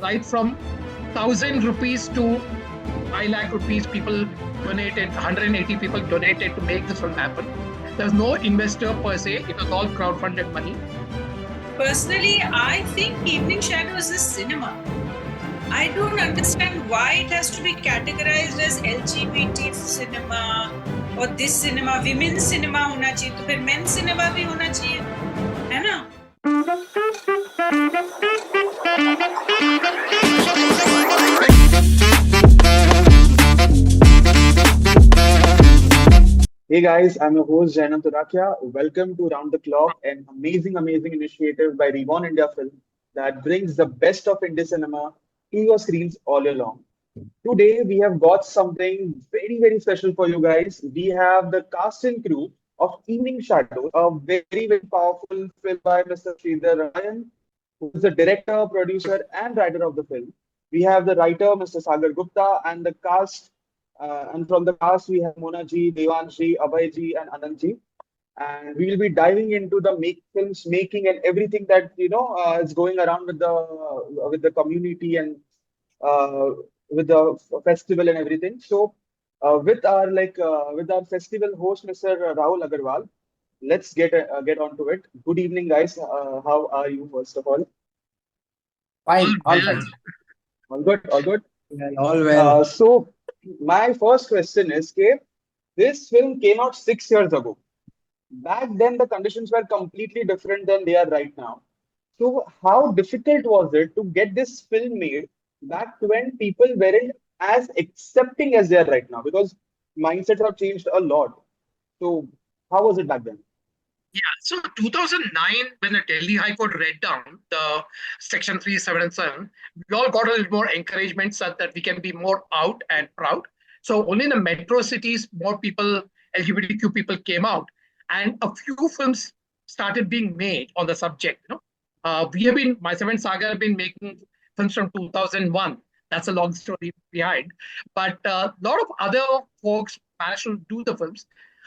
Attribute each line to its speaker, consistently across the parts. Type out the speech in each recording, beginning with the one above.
Speaker 1: right from 1,000 rupees to 5 lakh rupees. People donated, 180 people donated to make this film happen. There's no investor per se, it was all crowdfunded money.
Speaker 2: Personally, I think Evening Shadows is cinema. I don't understand why it has to be categorized as LGBT cinema or this cinema, women's cinema होना चाहिए, तो फिर men's cinema भी होना चाहिए, है ना?
Speaker 3: Hey guys, I'm your host Jainam Turakia. Welcome to Round the Clock, an amazing initiative by Reborn India Film that brings the best of Indian cinema to your screens all year long. Today we have got something very special for you guys. We have the cast and crew of Evening Shadows, a very powerful film by Mr. Sridhar Ryan, who is the director, producer, and writer of the film. We have the writer, Mr. Sagar Gupta, and the cast. And from the cast, we have Mona ji, Devansh ji, Abhay ji, and Anand ji. And we will be diving into the films making and everything that is going around with the community and uh, with the festival and everything. So, with our festival host, Mr. Rahul Agarwal, let's get on to it. Good evening, guys. How are you, first of all?
Speaker 1: All
Speaker 4: Fine, all
Speaker 1: well.
Speaker 4: fine.
Speaker 3: All good, all good.
Speaker 4: Yeah, all well.
Speaker 3: So, my first question is, okay, this film came out 6 years ago. Back then, the conditions were completely different than they are right now. So, how difficult was it to get this film made back when people weren't as accepting as they are right now? Because mindsets have changed a lot. So, how was it back then?
Speaker 1: Yeah, so 2009, when the Delhi High Court read down the Section 377, we all got a little more encouragement so that we can be more out and proud. So only in the metro cities, more people, LGBTQ people came out, and a few films started being made on the subject. Myself and Sagar have been making films from 2001. That's a long story behind. But a lot of other folks managed to do the films.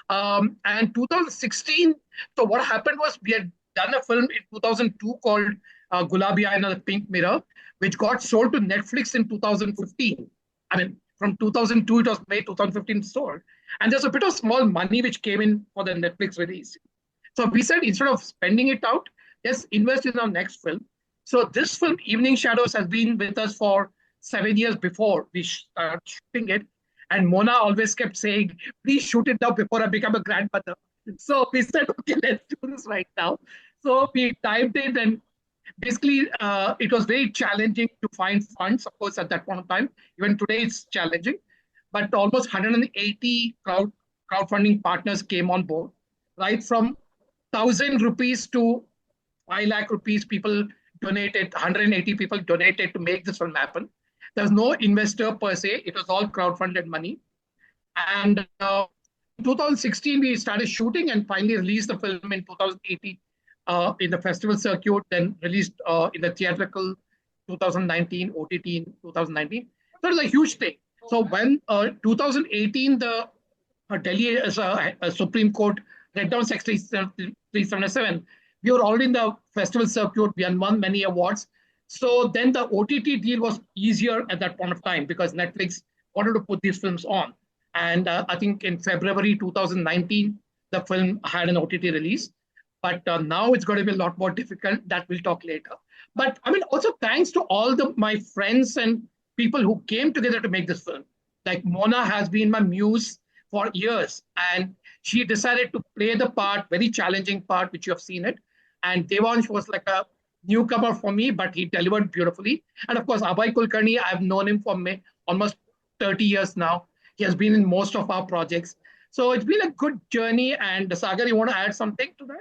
Speaker 1: And 2016, so what happened was we had done a film in 2002 called Gulabi Eye and the Pink Mirror, which got sold to Netflix in 2015. I mean, from 2002 it was made, 2015 sold. And there's a bit of small money which came in for the Netflix release. So we said instead of spending it out, let's invest in our next film. So this film, Evening Shadows, has been with us for 7 years before we started shooting it. And Mona always kept saying, please shoot it now before I become a grandmother. So we said, okay, let's do this right now. So we typed it, and basically it was very challenging to find funds, of course, at that point of time. Even today it's challenging. But almost 180 crowdfunding partners came on board, right from 1,000 rupees to 5 lakh rupees. People donated, 180 people donated to make this film happen. There's no investor per se, it was all crowdfunded money. And in 2016, we started shooting and finally released the film in 2018 in the festival circuit, then released in the theatrical 2019, OTT in 2019. So it was a huge thing. So when 2018, the Delhi Supreme Court read down Section 377, we were already in the festival circuit. We had won many awards. So then the OTT deal was easier at that point of time because Netflix wanted to put these films on. And I think in February 2019, the film had an OTT release. But now it's going to be a lot more difficult. That we'll talk later. But I mean, also thanks to all my friends and people who came together to make this film. Like Mona has been my muse for years, and she decided to play the part, very challenging part, which you have seen it. And Devansh was like a newcomer for me, but he delivered beautifully. And of course, Abhay Kulkarni, I've known him for almost 30 years now. He has been in most of our projects. So it's been a good journey. And Sagar, you want to add something to that?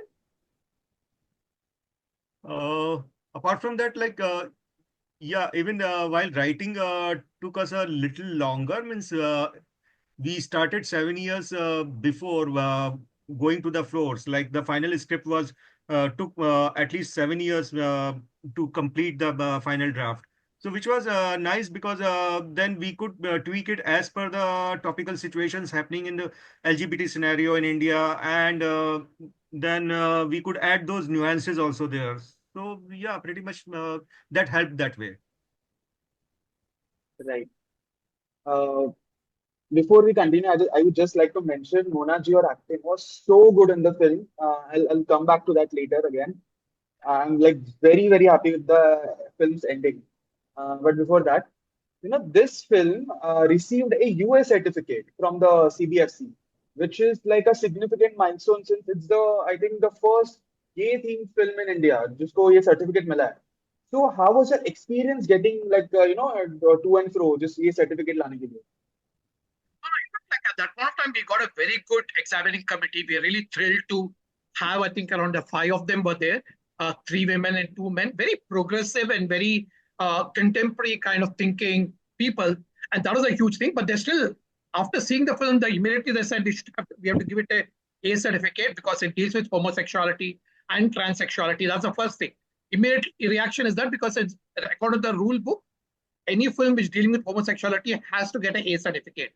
Speaker 5: Apart from that, yeah, even while writing took us a little longer. Means we started 7 years before going to the floors. Like the final script was took at least 7 years to complete the final draft. So which was nice because then we could tweak it as per the topical situations happening in the LGBT scenario in India, and then we could add those nuances also there. So yeah, pretty much that helped that way.
Speaker 3: Right. Uh, Before we continue, I would just like to mention Mona ji, your acting was so good in the film. I'll come back to that later again. I'm like very, very happy with the film's ending. But before that, this film received a US certificate from the CBFC, which is like a significant milestone since it's I think, the first gay-themed film in India. जिसको ये certificate मिला है. So how was your experience getting like to and fro just ये certificate लाने के लिए?
Speaker 1: Like at that point of time, we got a very good examining committee. We are really thrilled to have, I think, around the five of them were there, three women and two men, very progressive and very contemporary kind of thinking people. And that was a huge thing. But they're still, after seeing the film, they immediately they said we have to give it a certificate because it deals with homosexuality and transsexuality. That's the first thing. Immediate reaction is that because it's according to the rule book, any film which dealing with homosexuality has to get an A certificate.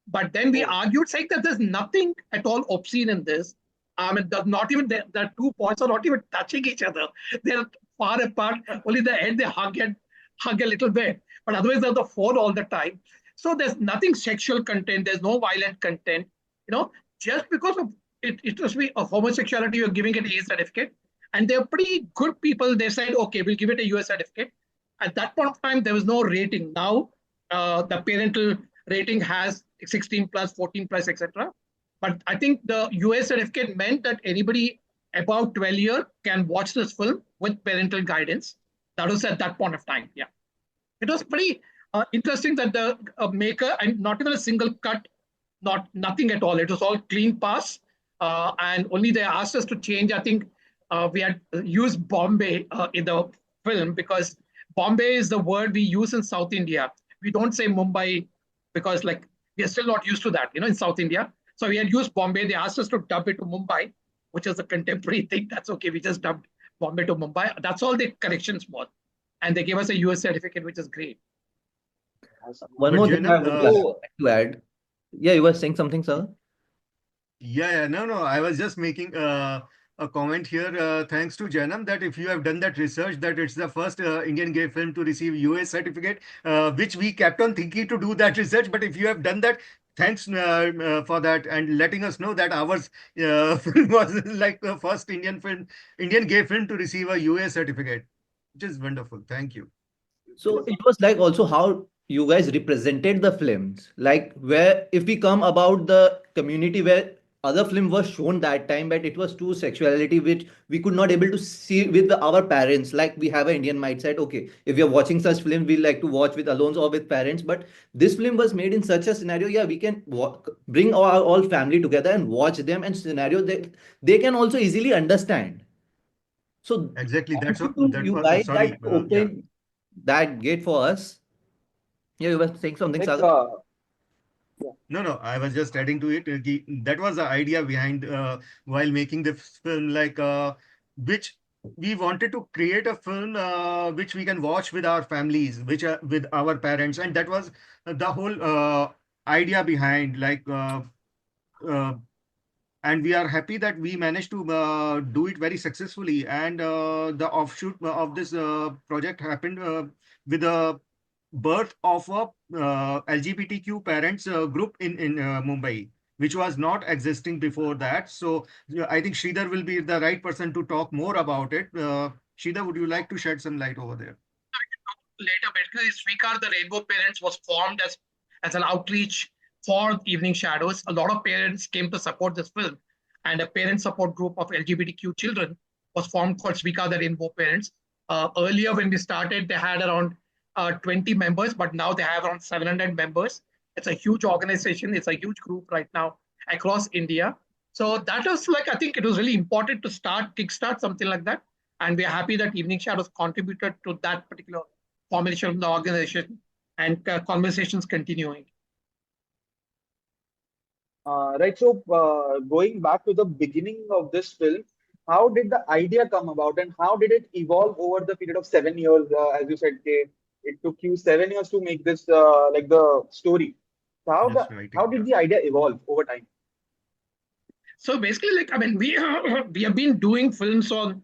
Speaker 1: But then we argued, saying that there's nothing at all obscene in this. Not even the two points are not even touching each other. They're far apart. Only the end they hug a little bit, but otherwise they're the phone all the time. So there's nothing sexual content. There's no violent content. Just because of it must be a homosexuality, you're giving it A certificate, and they're pretty good people. They said, okay, we'll give it a US certificate. At that point of time, there was no rating. Now the parental rating has 16 plus, 14 plus, etc. But I think the US certificate meant that anybody above 12 years can watch this film with parental guidance. That was at that point of time. Yeah. It was pretty interesting that the maker, and not even a single cut, nothing at all. It was all clean pass. And only they asked us to change. I think we had used Bombay in the film because Bombay is the word we use in South India. We don't say Mumbai because like we are still not used to that, in South India. So we had used Bombay. They asked us to dub it to Mumbai, which is a contemporary thing. That's okay. We just dubbed Bombay to Mumbai. That's all the corrections was. And they gave us a US certificate, which is great.
Speaker 4: One
Speaker 5: But
Speaker 4: more thing I
Speaker 5: Janam,
Speaker 4: would like to add. Yeah, you were saying something, sir?
Speaker 5: no. I was just making a comment here. Thanks to Janam, that if you have done that research, that it's the first Indian gay film to receive US certificate, which we kept on thinking to do that research. But if you have done that, thanks for that and letting us know that ours film was like the first Indian gay film to receive a US certificate, which is wonderful. Thank you.
Speaker 4: So it was like also how you guys represented the films, like where if we come about the community where other film was shown that time, but it was too sexuality which we could not able to see with our parents. Like we have an Indian mindset, okay, if we are watching such film, we like to watch with alones or with parents. But this film was made in such a scenario, yeah, we can bring our all family together and watch them and scenario that they can also easily understand. So
Speaker 5: Exactly. That's what that
Speaker 4: you
Speaker 5: was.
Speaker 4: guys
Speaker 5: Sorry.
Speaker 4: that open that gate for us. Yeah, you were saying something,
Speaker 3: Like,
Speaker 4: Sagar?
Speaker 3: yeah.
Speaker 5: No. I was just adding to it. That was the idea behind while making the film, like which we wanted to create a film which we can watch with our families, which with our parents, and that was the whole idea behind. Uh, and we are happy that we managed to do it very successfully. And the offshoot of this project happened with the birth of a LGBTQ parents group in Mumbai, which was not existing before that. So I think Sridhar will be the right person to talk more about it. Sridhar, would you like to shed some light over there?
Speaker 1: Later, basically, Sweekar, the Rainbow Parents, was formed as an outreach for Evening Shadows. A lot of parents came to support this film, and a parent support group of LGBTQ children was formed called Sweekar, the Rainbow Parents. Earlier, when we started, they had around 20 members, but now they have around 700 members. It's a huge organization. It's a huge group right now across India. So that was like, I think it was really important to kickstart something like that. And we are happy that Evening Shadows contributed to that particular formation of the organization and conversations continuing.
Speaker 3: Right. So, going back to the beginning of this film, how did the idea come about and how did it evolve over the period of 7 years? As you said, Kay, it took you 7 years to make this, like the story. So
Speaker 5: Just writing.
Speaker 3: how did the idea evolve over time?
Speaker 1: So basically, like, I mean, we we have been doing films on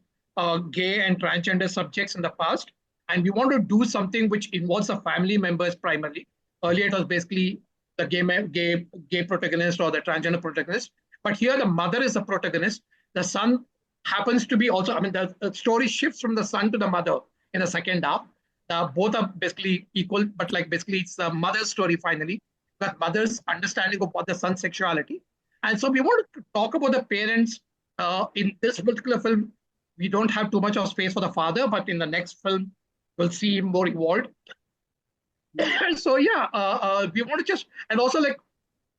Speaker 1: gay and transgender subjects in the past. and we want to do something which involves the family members primarily. Earlier, it was basically the gay protagonist or the transgender protagonist, but here the mother is the protagonist. The son happens to be also. I mean, the story shifts from the son to the mother in the second half. Both are basically equal, but like basically it's the mother's story finally, that mother's understanding of what the son's sexuality. And so we want to talk about the parents in this particular film. We don't have too much of space for the father, but in the next film, we'll see him more evolved. So yeah, we want to just, and also like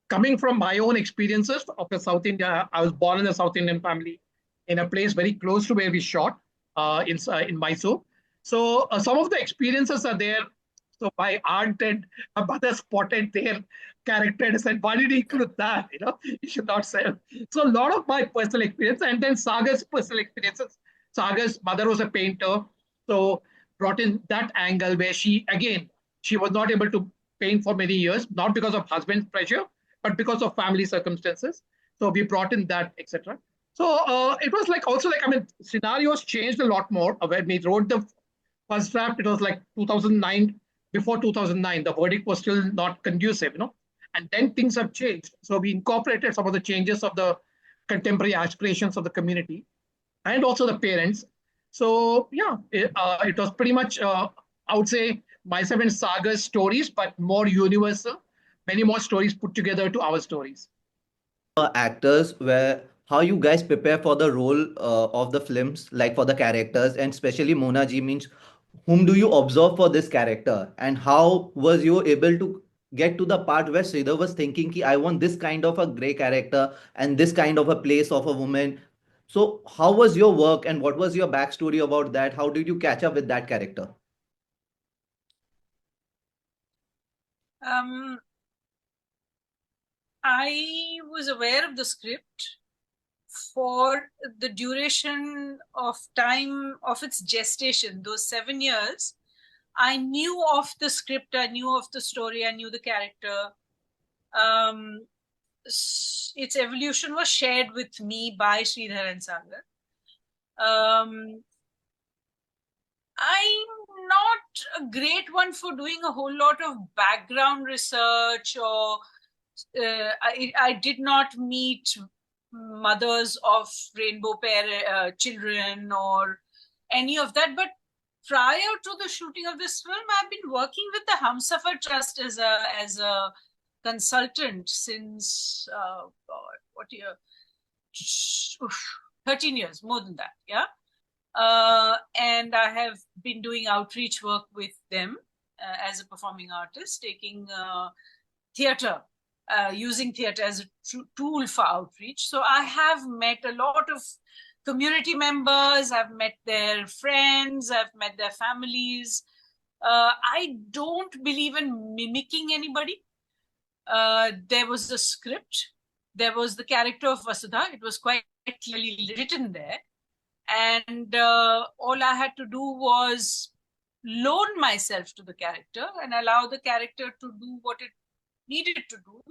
Speaker 1: coming from my own experiences of the South India, I was born in a South Indian family in a place very close to where we shot in Mysore. So some of the experiences are there. So my aunt and my mother spotted their character and said, "Why did he include that? You should not say." So a lot of my personal experience, and then Sagar's personal experiences. Sagar's mother was a painter, so brought in that angle where she was not able to paint for many years, not because of husband's pressure, but because of family circumstances. So we brought in that, etc. So it was like also like, I mean, scenarios changed a lot more. When we wrote the first draft, it was like 2009. Before 2009, the verdict was still not conducive, and then things have changed. So we incorporated some of the changes of the contemporary aspirations of the community and also the parents. So yeah, it was pretty much, I would say, myself and Sagar's stories, but more universal, many more stories put together to our stories.
Speaker 4: Actors, where how you guys prepare for the role of the films, like for the characters, and especially Mona ji, means whom do you observe for this character, and how was you able to get to the part where Sridhar was thinking ki I want this kind of a gray character and this kind of a place of a woman. So how was your work and what was your backstory about that? How did you catch up with that character?
Speaker 2: I was aware of the script for the duration of time of its gestation, those 7 years. I knew of the script, I knew of the story, I knew the character. Its evolution was shared with me by Sridhar and Sagar. I'm not a great one for doing a whole lot of background research, or I did not meet mothers of rainbow pair children or any of that. But prior to the shooting of this film, I've been working with the Humsafar Trust as a consultant since what year? 13 years, more than that, yeah. And I have been doing outreach work with them as a performing artist, taking theatre, using theatre as a tool for outreach. So I have met a lot of community members, I've met their friends, I've met their families. I don't believe in mimicking anybody. There was a script, there was the character of Vasudha, it was quite clearly written there. And all I had to do was loan myself to the character and allow the character to do what it needed to do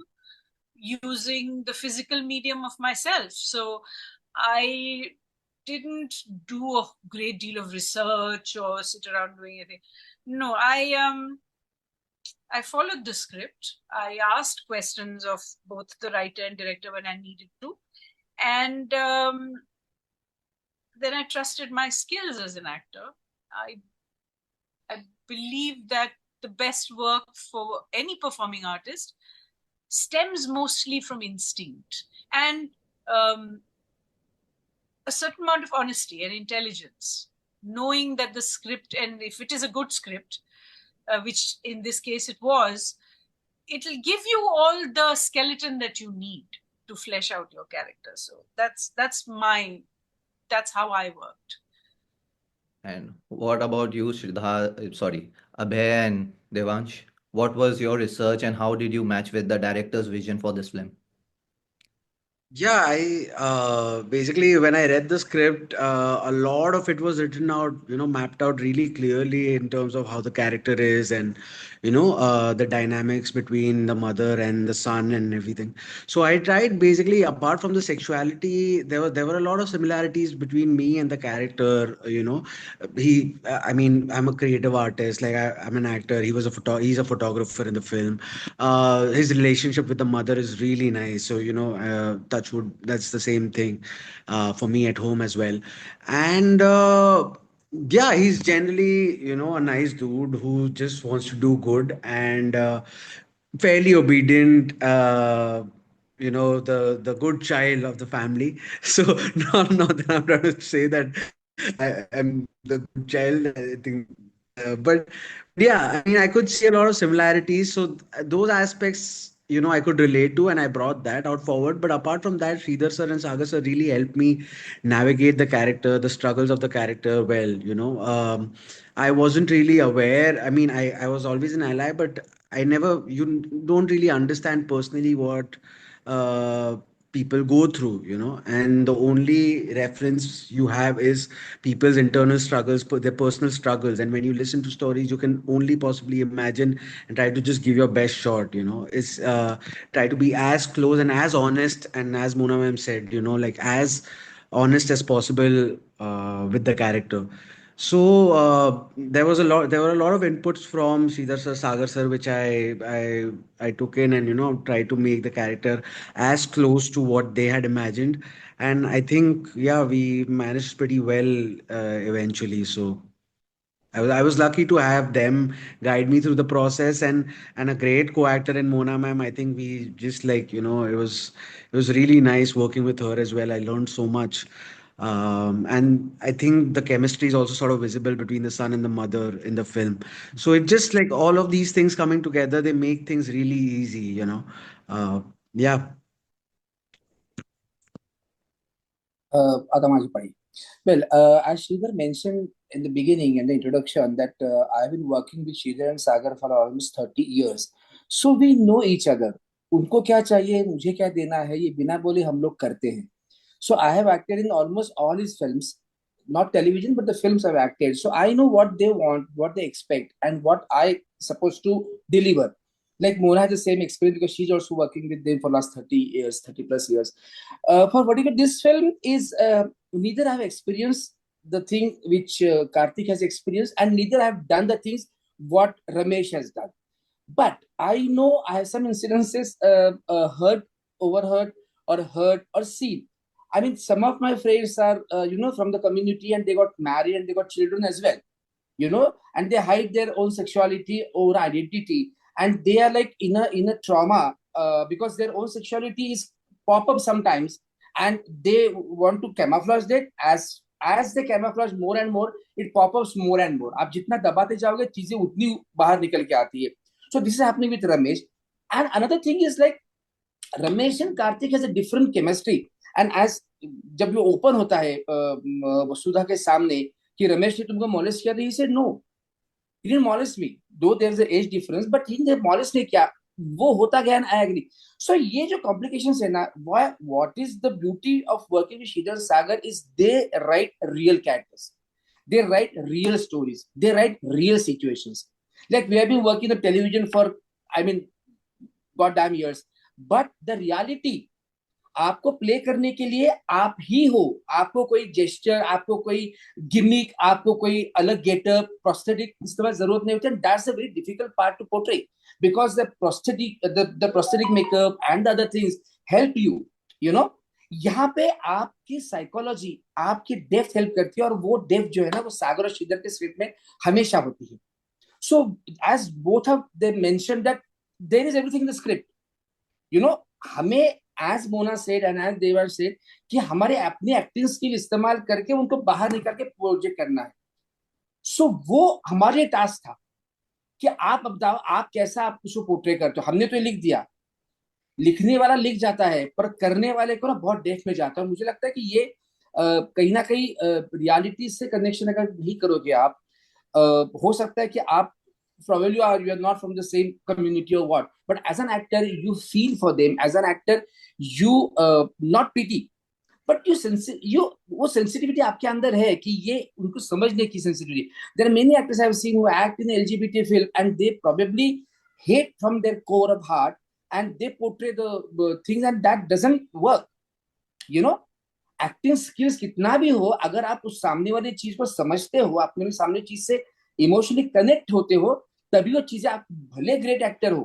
Speaker 2: using the physical medium of myself. So I didn't do a great deal of research or sit around doing anything. No, I followed the script. I asked questions of both the writer and director when I needed to. And then I trusted my skills as an actor. I believe that the best work for any performing artist stems mostly from instinct and a certain amount of honesty and intelligence, knowing that the script, and if it is a good script, which in this case it was, it'll give you all the skeleton that you need to flesh out your character. So that's how I worked.
Speaker 4: And what about you, Abhay and Devansh? What was your research and how did you match with the director's vision for this film?
Speaker 6: Yeah, I basically when I read the script, a lot of it was written out, mapped out really clearly in terms of how the character is and the dynamics between the mother and the son and everything. So I tried basically apart from the sexuality, there were a lot of similarities between me and the character. I mean, I'm a creative artist, like I'm an actor. He's a photographer in the film. His relationship with the mother is really nice. So, touch wood, that's the same thing for me at home as well. And yeah, he's generally, a nice dude who just wants to do good and fairly obedient. The good child of the family. So not that I'm trying to say that I'm the good child. I think, but yeah, I mean, I could see a lot of similarities. So those aspects, I could relate to, and I brought that out forward. But apart from that, Sridhar sir and Sagar sir really helped me navigate the character, the struggles of the character well. I wasn't really aware. I mean, I was always an ally, but you don't really understand personally what uh, people go through, and the only reference you have is people's internal struggles, their personal struggles. And when you listen to stories, you can only possibly imagine and try to just give your best shot. It's try to be as close and as honest, and as Mona ma'am said, like as honest as possible with the character. So there were a lot of inputs from Sridhar sir, Sagar sir, which I took in and tried to make the character as close to what they had imagined. And I think, yeah, we managed pretty well eventually. So I was lucky to have them guide me through the process, and a great co-actor in Mona ma'am. I think we just like, it was really nice working with her as well. I learned so much. And I think the chemistry is also sort of visible between the son and the mother in the film. So it just like all of these things coming together, they make things really easy. Yeah.
Speaker 7: Adamaji Pai. Well, as Sridhar mentioned in the beginning and the introduction that I've been working with Sridhar and Sagar for almost 30 years. So we know each other. उनको क्या चाहिए मुझे क्या देना है ये बिना बोले हम लोग करते हैं. So I have acted in almost all his films, not television, but the films I've acted. So I know what they want, what they expect, and what I supposed to deliver. Like Mona has the same experience because she's also working with them for last 30 years, 30 plus years. For particular, this film is neither have experienced the thing which Kartik has experienced, and neither have done the things what Ramesh has done. But I know I have some incidences heard, overheard, or heard or seen. I mean, some of my friends are, from the community and they got married and they got children as well, and they hide their own sexuality or identity. And they are like in a trauma because their own sexuality is pop up sometimes and they want to camouflage that as they camouflage more and more, it pop ups more and more. आप जितना दबाते जाओगे चीजें उतनी बाहर निकल के आती है. So this is happening with Ramesh. And another thing is like Ramesh and Kartik has a different chemistry. And as जब ये ओपन होता है वसुधा के सामने कि रमेश ने तुमको मॉलेस्ट किया, he said no, he didn't molest me, though there is an age difference, but he didn't molest नहीं किया. वो होता गया and I agree. So ये जो complications है ना, what is the beauty of working with Sridhar Sagar is they write real characters, they write real stories, they write real situations. Like we have been working on television for, I mean, goddamn years, but the reality आपको play करने के लिए आप ही हो. आपको कोई gesture, आपको कोई गिमिक, आपको कोई अलग गेटअप, प्रोस्थेटिक इस्तेमाल जरूरत नहीं होती. That's a very difficult part two portray because the prosthetic makeup and the other things help you. यहाँ पे आपकी साइकोलॉजी, आपकी डेप्थ हेल्प करती है, और वो डेप्थ जो है ना वो सागर और श्रीधर के स्क्रिप्ट में हमेशा होती है. So as both of they mention that there is everything in the script. हमें as Mona said and as Devar said कि हमारे अपने एक्टिंग स्किल इस्तेमाल करके उनको बाहर निकाल के प्रोजेक्ट करना है. सो वो हमारे टास्क था कि आप बताओ आप कैसा आप उसको पोर्ट्रे करते हो. हमने तो लिख दिया, लिखने वाला लिख जाता है, पर करने वाले को ना बहुत डेप्थ में जाता है. मुझे लगता है कि ये कहीं ना कहीं रियलिटी से कनेक्शन अगर नहीं करोगे आप, हो सकता है कि आप probably you're not from the same community or what, but as an actor, you feel for them. As an actor, you not pity, but you वो sensitivity आपके अंदर है कि ये उनको समझने की sensitivity. There are many actors I've seen who act in LGBT film and they probably hate from their core of heart and they portray the things and that doesn't work. You know, acting skills कितना भी हो, अगर आप उस सामने वाली चीज को समझते हो, अपने सामने चीज से इमोशनली कनेक्ट होते हो, तभी वो चीजें, आप भले ग्रेट एक्टर हो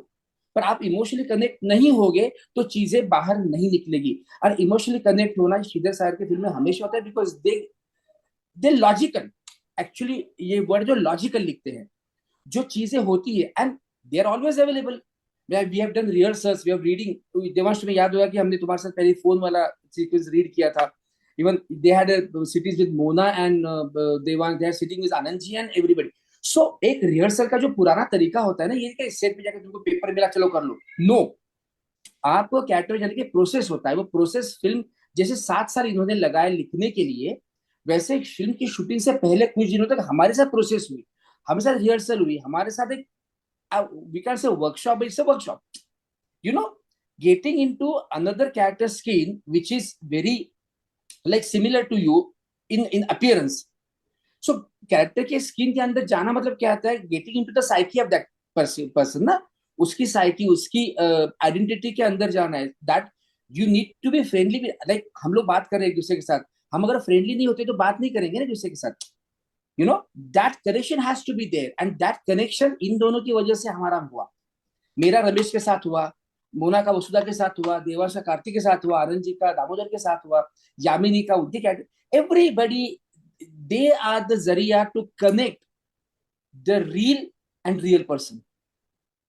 Speaker 7: पर आप इमोशनली कनेक्ट नहीं होगे तो चीजें बाहर नहीं निकलेगी. और इमोशनली कनेक्ट होना श्रीधर सर के फिल्म में हमेशा होता है बिकॉज दे लॉजिकल, एक्चुअली ये वर्ड जो लॉजिकल लिखते हैं, जो चीजें होती है and they are always available. We have done rehearsals, we have reading. Devansh में याद होगा कि हमने तुम्हारे साथ पहले फोन वाला सीक्वेंस रीड किया था. Even they had a cities with Mona and they are sitting with Anand ji and everybody. So एक रिहर्सल का जो पुराना तरीका होता है ना, ये कि सेट पे जाकर तुमको पेपर मिला चलो कर लो, नो. आपको कैरेक्टर जाने के प्रोसेस होता है. वो प्रोसेस फिल्म जैसे 7 साल इन्होंने लगाए लिखने के लिए, वैसे फिल्म की शूटिंग से पहले कुछ दिनों तक हमारे साथ प्रोसेस हुई, हमारे साथ रिहर्सल हुई, हमारे साथ एक we can't say workshop, it's a workshop. You know, getting into another character skin which is very like similar to you in appearance. So character के skin के अंदर जाना मतलब क्या आता है? Getting into the psyche of that person ना, उसकी psyche, उसकी identity के अंदर जाना है. That you need to be friendly with, like हम लोग बात कर रहे हैं एक दूसरे के साथ, हम अगर फ्रेंडली नहीं होते तो बात नहीं करेंगे ना एक दूसरे के साथ. You know, that connection has to be there and that connection इन दोनों की वजह से हमारा हुआ. मेरा रमेश के साथ हुआ, मोना का वसुधा के साथ हुआ, देवांश का कार्तिक के साथ हुआ, आनंद जी का दामोदर के साथ हुआ, यामिनी का उनके character, everybody they are the zariya to connect the real and real person.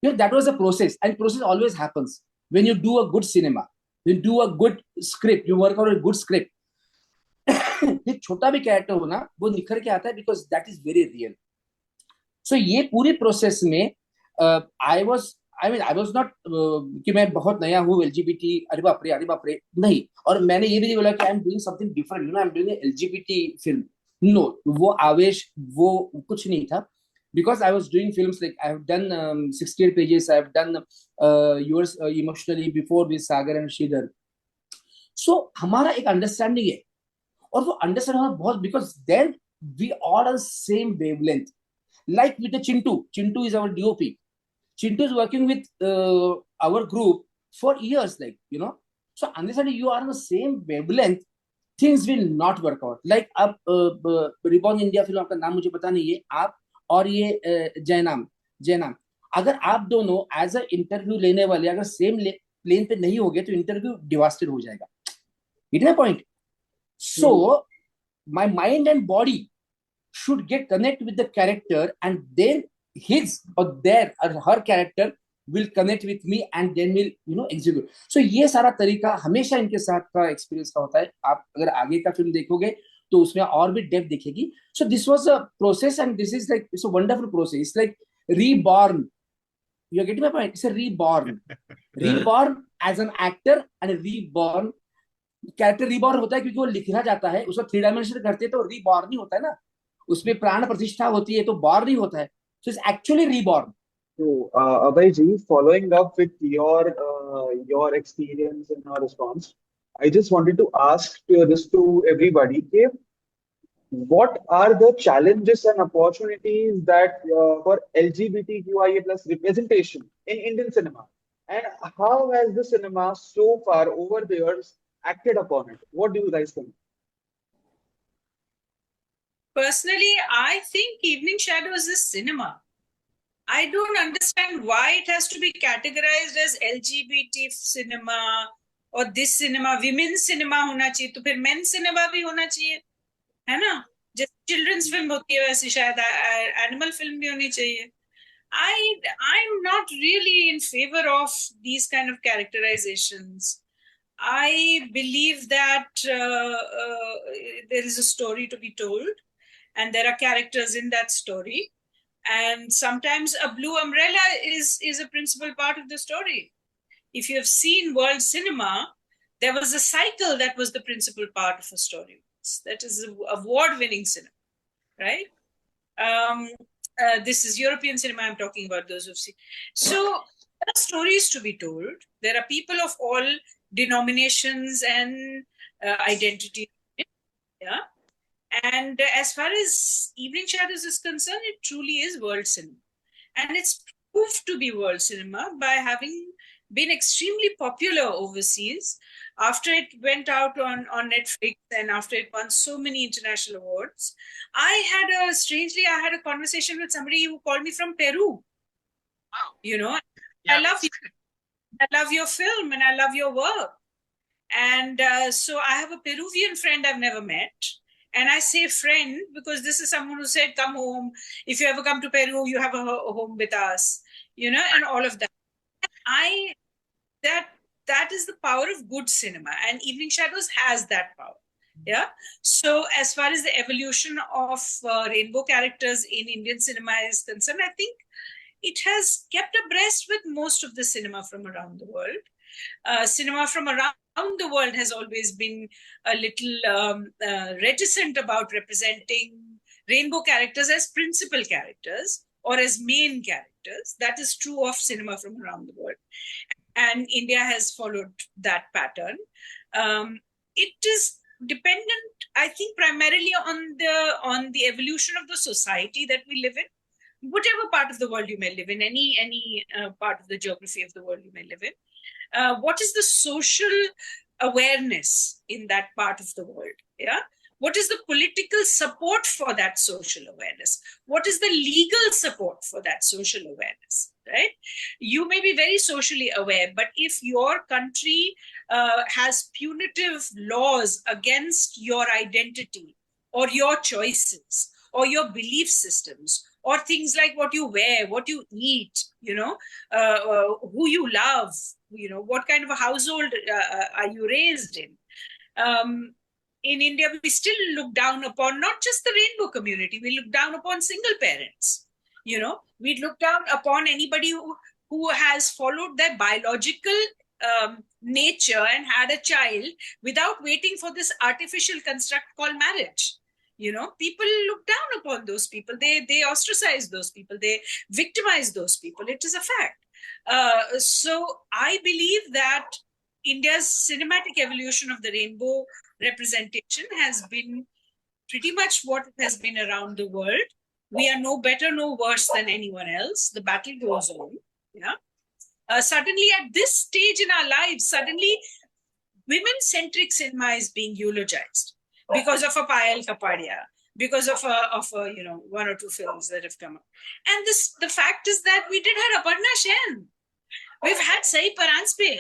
Speaker 7: You know, that was a process and process always happens when you do a good cinema, when you do a good script, you work on a good script. ये छोटा भी character हो ना, वो निखर के आता है because that is very real. So ये पूरी प्रोसेस में I was not कि मैं बहुत नया हूँ LGBT, अरे बाप रे नहीं. और मैंने ये भी नहीं बोला कि I am doing something different, you know, I am doing an LGBT film. No, वो आवेश वो कुछ नहीं था. Because I was doing films like I have done 68 pages, I have done yours emotionally before with Sagar and Sridhar. So हमारा एक understanding है और वो अंडरस्टैंड होना बहुत, because then we all are same wavelength. Like with the Chintu is our DOP. Chintu is working with our group for years, like, you know. So understanding you are on the same wavelength, things will not work out. Like अब reborn India film, आपका नाम मुझे पता नहीं है, आप और ये जयनाम, अगर आप दोनों एज अ इंटरव्यू लेने वाले अगर सेम प्लेन पे नहीं होगे तो इंटरव्यू डिवास्टेड हो जाएगा. It is point. So my mind and body should get connect with the character and then his or their or her character will connect with me and then will, you know, execute. So ये सारा तरीका हमेशा इनके साथ का experience का होता है. आप अगर आगे का फिल्म देखोगे तो उसमें और भी डेप्थ दिखेगी. So this was a process and this is like, it's a wonderful process. It's like reborn. You're getting my point? It's a reborn. Reborn as an actor and a reborn. Character reborn होता है क्योंकि वो लिखना जाता है, उसको 3 dimension करते हैं तो रिबॉर्न नहीं होता है ना, उसमें प्राण प्रतिष्ठा होती है तो बॉर्न नहीं होता है. So it's actually reborn.
Speaker 3: So, Abhay ji, following up with your experience and your response, I just wanted to ask this to everybody: what are the challenges and opportunities that for LGBTQIA plus representation in Indian cinema, and how has the cinema so far over the years acted upon it? What do you guys think?
Speaker 2: Personally, I think Evening Shadows is cinema. I don't understand why it has to be categorized as LGBT cinema or this cinema, women's cinema होना चाहिए तो फिर men cinema भी होना चाहिए, है ना? जैसे children's film होती है वैसे शायद animal film भी होनी चाहिए. I'm not really in favor of these kind of characterizations. I believe that there is a story to be told and there are characters in that story. And sometimes a blue umbrella is a principal part of the story. If you have seen world cinema, there was a cycle that was the principal part of a story. That is award-winning cinema, right? This is European cinema I'm talking about, those who've seen. So there are stories to be told. There are people of all denominations and identity. Yeah. And as far as Evening Shadows is concerned, it truly is world cinema. And it's proved to be world cinema by having been extremely popular overseas. After it went out on Netflix and after it won so many international awards, strangely, I had a conversation with somebody who called me from Peru.
Speaker 1: Wow.
Speaker 2: You know,
Speaker 1: Yeah.
Speaker 2: I love your film and I love your work. And so I have a Peruvian friend I've never met. And I say friend because this is someone who said, come home. If you ever come to Peru, you have a home with us, you know, and all of that. That is the power of good cinema, and Evening Shadows has that power. Yeah. So as far as the evolution of rainbow characters in Indian cinema is concerned, I think it has kept abreast with most of the cinema from around the world. Cinema from around the world has always been a little reticent about representing rainbow characters as principal characters or as main characters. That is true of cinema from around the world. And India has followed that pattern. It is dependent, I think, primarily on the evolution of the society that we live in, whatever part of the world you may live in, any part of the geography of the world you may live in. What is the social awareness in that part of the world? Yeah. What is the political support for that social awareness? What is the legal support for that social awareness? Right? You may be very socially aware, but if your country has punitive laws against your identity or your choices or your belief systems or things like what you wear, what you eat, you know, who you love, you know, what kind of a household are you raised in? In India, we still look down upon not just the rainbow community, we look down upon single parents. You know, we look down upon anybody who has followed their biological nature and had a child without waiting for this artificial construct called marriage. You know, people look down upon those people. They ostracize those people. They victimize those people. It is a fact. So I believe that India's cinematic evolution of the rainbow representation has been pretty much what it has been around the world. We are no better, no worse than anyone else. The battle goes on. Yeah. Suddenly, at this stage in our lives, suddenly women-centric cinema is being eulogized because of a Payal Kapadia, because of a you know, one or two films that have come up. And the fact is that we did have Aparna Shen. We've had Sai Paranspe.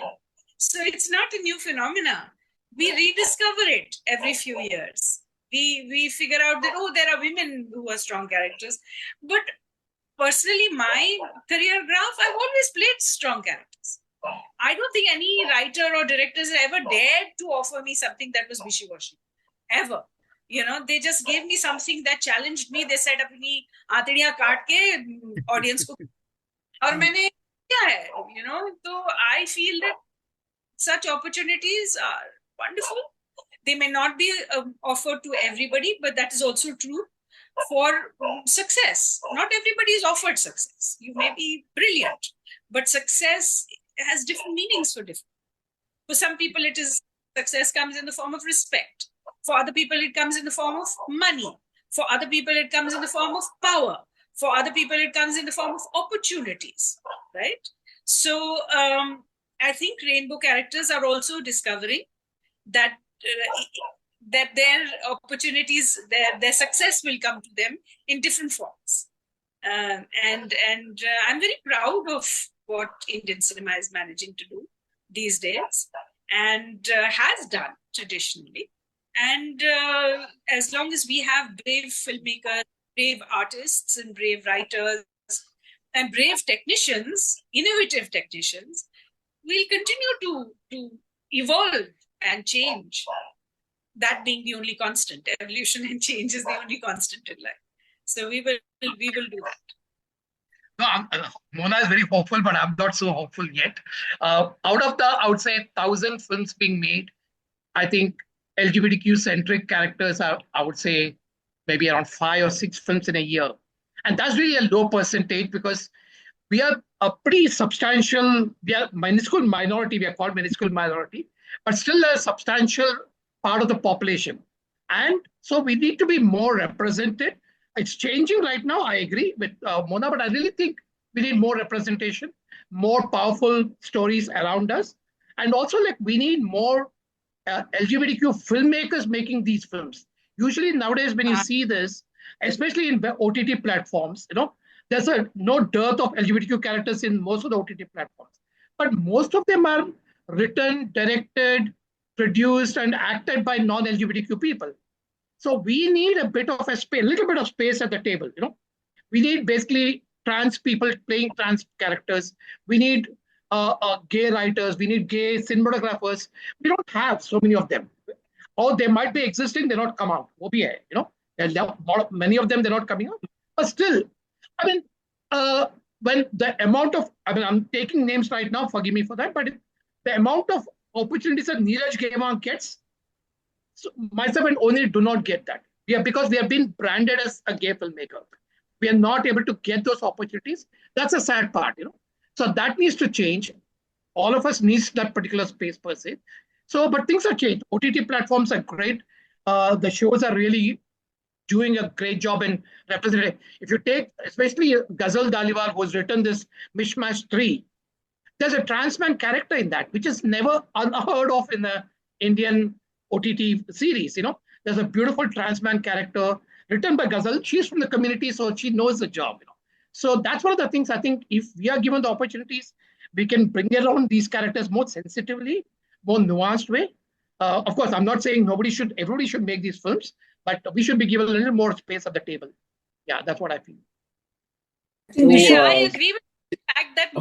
Speaker 2: So it's not a new phenomena. We rediscover it every few years. We figure out that, oh, there are women who are strong characters. But personally, my career graph, I've always played strong characters. I don't think any writer or directors ever dared to offer me something that was wishy-washy. Ever. You know, they just gave me something that challenged me. They said, apni aatadiyan kaat ke audience ko. Aur maine kiya hai, you know, so I feel that such opportunities are wonderful. They may not be offered to everybody, but that is also true for success. Not everybody is offered success. You may be brilliant, but success has different meanings for different. For some people, it is success comes in the form of respect. For other people, it comes in the form of money. For other people, it comes in the form of power. For other people, it comes in the form of opportunities, right? So I think rainbow characters are also discovering that their opportunities, their success will come to them in different forms. And I'm very proud of what Indian cinema is managing to do these days and has done traditionally. And as long as we have brave filmmakers, brave artists and brave writers and brave technicians, innovative technicians, we'll continue to evolve and change. That being the only constant. Evolution and change is the only constant in life. So we will do that.
Speaker 1: No, Mona is very hopeful, but I'm not so hopeful yet. Out of the, I would say, 1,000 films being made, I think LGBTQ-centric characters are, I would say, maybe around 5 or 6 films in a year. And that's really a low percentage because we are a pretty substantial, we are minuscule minority, we are called minuscule minority, but still a substantial part of the population. And so we need to be more represented. It's changing right now, I agree with Mona, but I really think we need more representation, more powerful stories around us. And also, like, we need more LGBTQ filmmakers making these films. Usually nowadays, when you see this, especially in the OTT platforms, there's no dearth of LGBTQ characters in most of the OTT platforms. But most of them are written, directed, produced, and acted by non-LGBTQ people. So we need a bit of a space, a little bit of space at the table. We need basically trans people playing trans characters. We need gay writers. We need gay cinematographers. We don't have so many of them. Or they might be existing, they're not come out. Many of them, they're not coming out. But still, I mean, when the amount of, I'm taking names right now, forgive me for that, but the amount of opportunities that Neeraj Gaiwan gets, so myself and Oni do not get that. Because we have been branded as a gay filmmaker. We are not able to get those opportunities. That's a sad part, So that needs to change. All of us needs that particular space per se. So, but things are changed. OTT platforms are great. The shows are really doing a great job in representing. If you take, especially Ghazal Daliwal, who's written this Mishmash 3, there's a trans man character in that, which is never unheard of in the Indian OTT series. There's a beautiful trans man character written by Ghazal. She's from the community, so she knows the job. So that's one of the things I think if we are given the opportunities, we can bring around these characters more sensitively, more nuanced way. Of course, I'm not saying everybody should make these films, but we should be given a little more space at the table. Yeah, that's what I feel.
Speaker 2: I agree with the fact that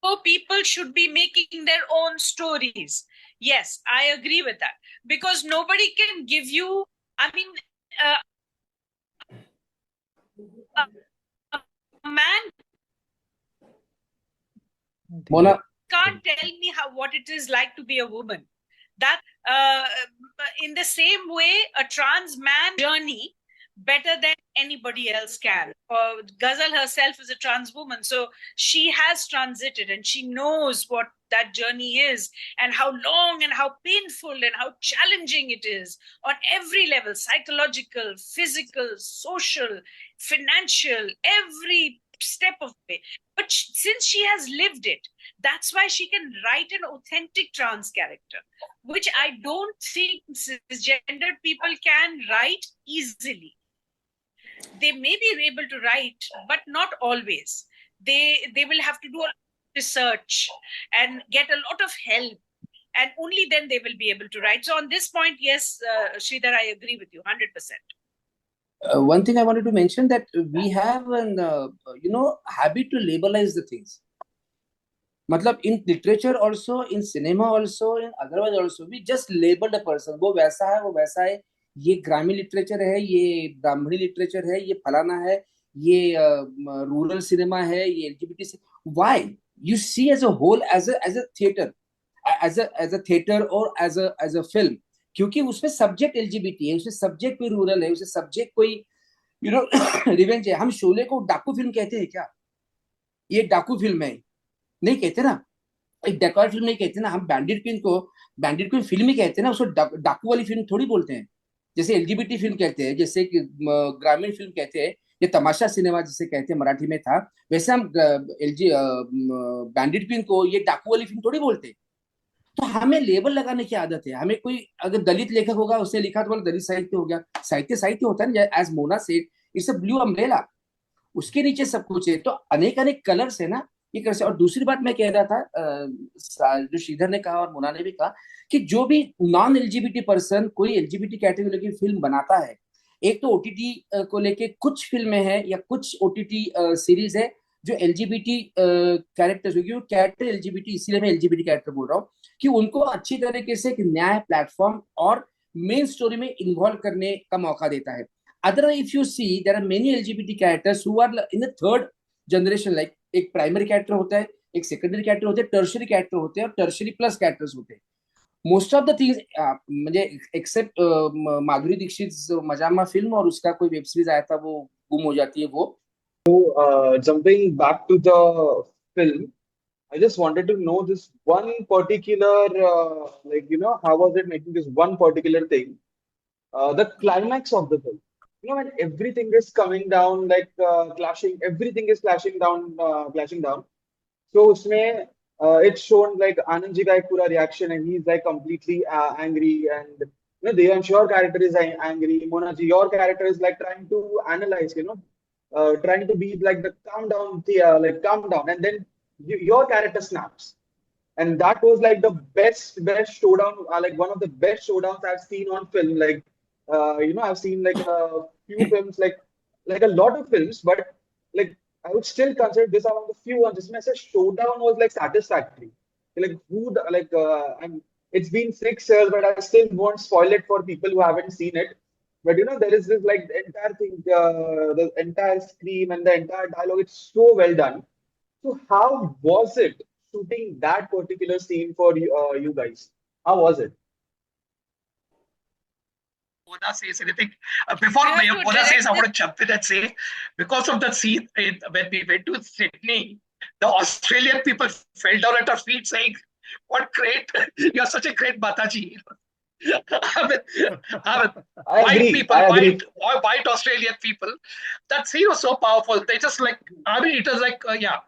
Speaker 2: more people should be making their own stories. Yes, I agree with that. Because nobody can give you, a man
Speaker 7: Mona
Speaker 2: can't tell me what it is like to be a woman. That in the same way, a trans man journey better than anybody else can. Ghazal herself is a trans woman, so she has transited and she knows what that journey is and how long and how painful and how challenging it is on every level, psychological, physical, social, financial, every step of the way. But since she has lived it, that's why she can write an authentic trans character, which I don't think cisgendered people can write easily. They may be able to write, but not always. They will have to do a lot of research and get a lot of help, and only then they will be able to write. So on this point, yes, Sridhar, I agree with you 100%.
Speaker 7: One thing I wanted to mention that we have an habit to labelize the things. मतलब in literature also, in cinema also, in otherwise also, we just labeled a person. वो वैसा है, ये ग्रामीण literature है, ये ब्राह्मणी literature है, ये फलाना है, ये रूरल सिनेमा है, ये LGBT से. Why? You see as a whole, as a theater, as a theater or as a film. क्योंकि उसमें सब्जेक्ट LGBT है, उसमें सब्जेक्ट कोई रूरल है, उसमें सब्जेक्ट कोई रिवेंज है. हम शोले को डाकू फिल्म कहते हैं क्या? ये डाकू फिल्म है नहीं कहते ना, एक डकॉय फिल्म नहीं कहते ना. हम बैंडिट क्वीन फिल्म ही कहते हैं ना, उसको डाकू वाली फिल्म थोड़ी बोलते हैं. जैसे LGBT फिल्म कहते हैं, जैसे ग्रामीण फिल्म कहते हैं, ये तमाशा सिनेमा जिसे कहते हैं मराठी में था, वैसे हम बैंडिट क्वीन को ये डाकू वाली फिल्म थोड़ी बोलते हैं. तो हमें लेबल लगाने की आदत है. हमें कोई अगर दलित लेखक होगा, उसने लिखा तो बोला दलित साहित्य हो गया. साहित्य होता है ना, as Mona said, it's a blue umbrella, उसके नीचे सब कुछ है. तो अनेक कलर्स है ना, ये कर सकते. और दूसरी बात मैं कह रहा था, जो श्रीधर ने कहा और मोना ने भी कहा, कि जो भी नॉन LGBT पर्सन कोई LGBT कैटेगरी की फिल्म बनाता है, एक तो OTT को लेके कुछ फिल्में हैं या कुछ OTT सीरीज है जो LGBT कैरेक्टर्स, क्योंकि वो कैरेक्टर LGBT, इसीलिए मैं LGBT कैरेक्टर बोल रहा हूँ, कि उनको अच्छी तरीके से एक न्याय प्लेटफॉर्म और मेन स्टोरी में इन्वॉल्व करने का मौका देता है. Otherwise if you see, there are many LGBT characters who are in the third generation. Like एक प्राइमरी कैरेक्टर होता है, एक सेकेंडरी कैरेक्टर होते हैं, टर्शरी कैरेक्टर होते हैं और टर्शरी प्लस कैरेक्टर्स होते हैं. मोस्ट ऑफ द थिंग्स म्हणजे एक्सेप्ट माधुरी दीक्षित मजामा फिल्म और उसका कोई वेब सीरीज आया था वो गुम हो जाती है वो.
Speaker 3: Jumping back to the film, I just wanted to know this one particular, how was it making this one particular thing? The climax of the film. When everything is coming down, clashing, everything is clashing down. So उसमें it's shown like Anand ji का एक पूरा reaction and he's like completely angry, and Devansh, your character is angry. Mona ji, your character is like trying to analyze, trying to be like the calm down, calm down, and then your character snaps, and that was like the best showdown, like one of the best showdowns I've seen on film. Like I've seen like a few films, like a lot of films, but like I would still consider this among the few ones. This message showdown was like satisfactory. Like who the, like I'm. It's been 6 years, but I still won't spoil it for people who haven't seen it. But there is this like the entire thing, the entire scream and the entire dialogue. It's so well done. So how was it shooting that particular scene for you guys? How was it?
Speaker 1: Mona says anything. Before Mona says, I want to jump in and say, because of the scene when we went to Sydney, the Australian people fell down at our feet saying, "What great! You're such a great Mataji." I mean, white people, white Australian people. That scene was so powerful. They just like, I mean, it was like, yeah.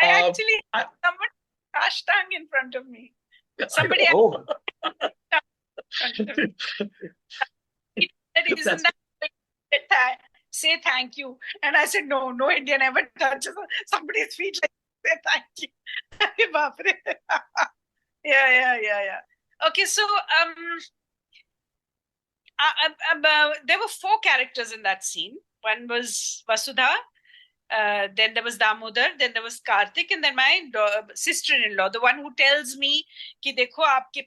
Speaker 2: I actually, somebody crashed tongue in front of me. Somebody isn't that say thank you? And I said, no Indian ever touches somebody's feet like say thank you. Yeah. Okay, so there were 4 characters in that scene. One was Vasudha, then there was Damodar, then there was Kartik, and then my sister-in-law, the one who tells me कि देखो आपके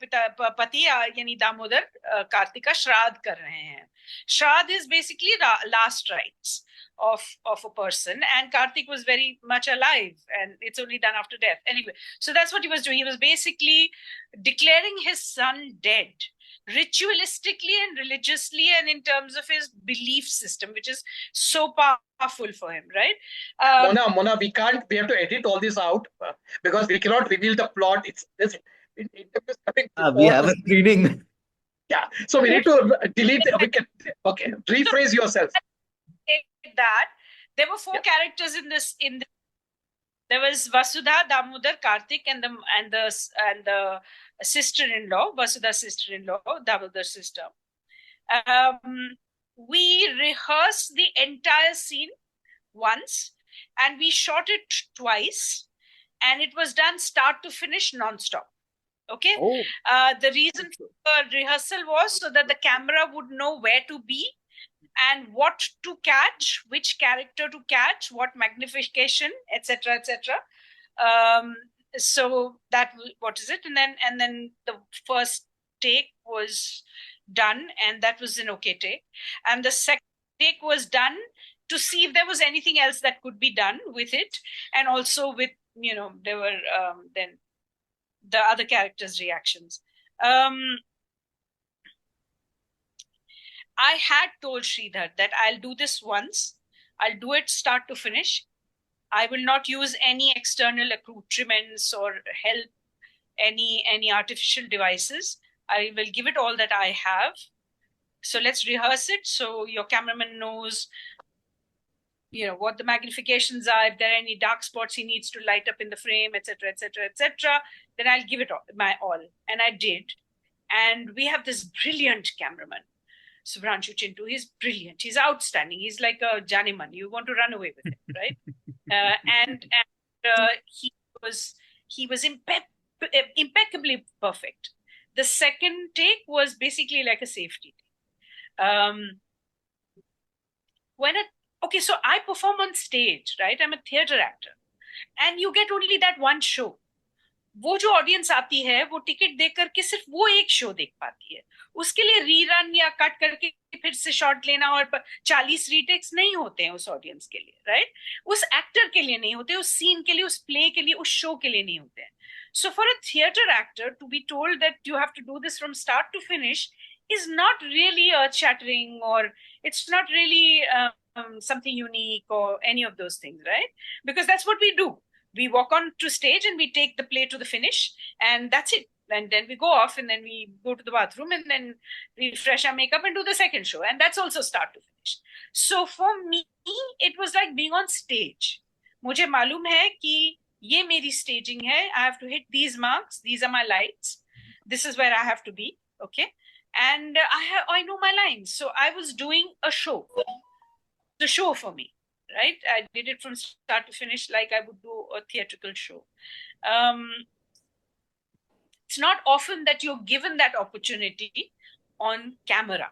Speaker 2: पति यानी दामोदर कार्तिक का श्राद्ध कर रहे हैं. Shraddh is basically last rites of a person, and Kartik was very much alive, and it's only done after death. Anyway, so that's what he was doing. He was basically declaring his son dead, ritualistically and religiously, and in terms of his belief system, which is so powerful for him, right?
Speaker 1: Mona, we have to edit all this out because we cannot reveal the plot. It's this.
Speaker 4: We have a screening.
Speaker 1: Yeah, so we need to delete. Rephrase yourself.
Speaker 2: That there were 4 characters in this. There was Vasudha, Damodar, Kartik, and the sister-in-law, Vasudha's sister-in-law, Damodar's sister. We rehearsed the entire scene once, and we shot it twice, and it was done start to finish non-stop. Okay. The reason for rehearsal was so that the camera would know where to be and what to catch, which character to catch, what magnification, etc. So that what is it, and then the first take was done, and that was an okay take, and the second take was done to see if there was anything else that could be done with it, and also with there were then the other characters' reactions. I had told Sridhar that I'll do this once. I'll do it start to finish. I will not use any external accoutrements or help any artificial devices. I will give it all that I have. So let's rehearse it so your cameraman knows what the magnifications are, if there are any dark spots he needs to light up in the frame, etc. Then I'll give it my all. And I did. And we have this brilliant cameraman, Subhranshu Chintu. He's brilliant. He's outstanding. He's like a Janiman. You want to run away with him, right? He was impeccably perfect. The second take was basically like a safety take. Okay, so I perform on stage, right? I'm a theater actor. And you get only that one show. वो जो audience आती है वो ticket देख करके सिर्फ वो एक शो देख पाती है. उसके लिए रीरन या कट करके फिर से शॉट लेना और 40 रीटेक्स नहीं होते हैं उस ऑडियंस के लिए, राइट? उस एक्टर के लिए नहीं होते, उस सीन के लिए, उस प्ले के लिए, उस शो के लिए नहीं होते हैं. So for a theater actor to be told that you have to do this from start to finish is not really earth-shattering, or it's not really something unique or any of those things, right? Because that's what we do. We walk on to stage and we take the play to the finish, and that's it. And then we go off, and then we go to the bathroom, and then refresh our makeup and do the second show, and that's also start to finish. So for me, it was like being on stage. मुझे मालूम है कि ये मेरी staging है. I have to hit these marks. These are my lights. This is where I have to be. Okay. And I know my lines. So I was doing a show. The show for me, right? I did it from start to finish like I would do a theatrical show. It's not often that you're given that opportunity on camera.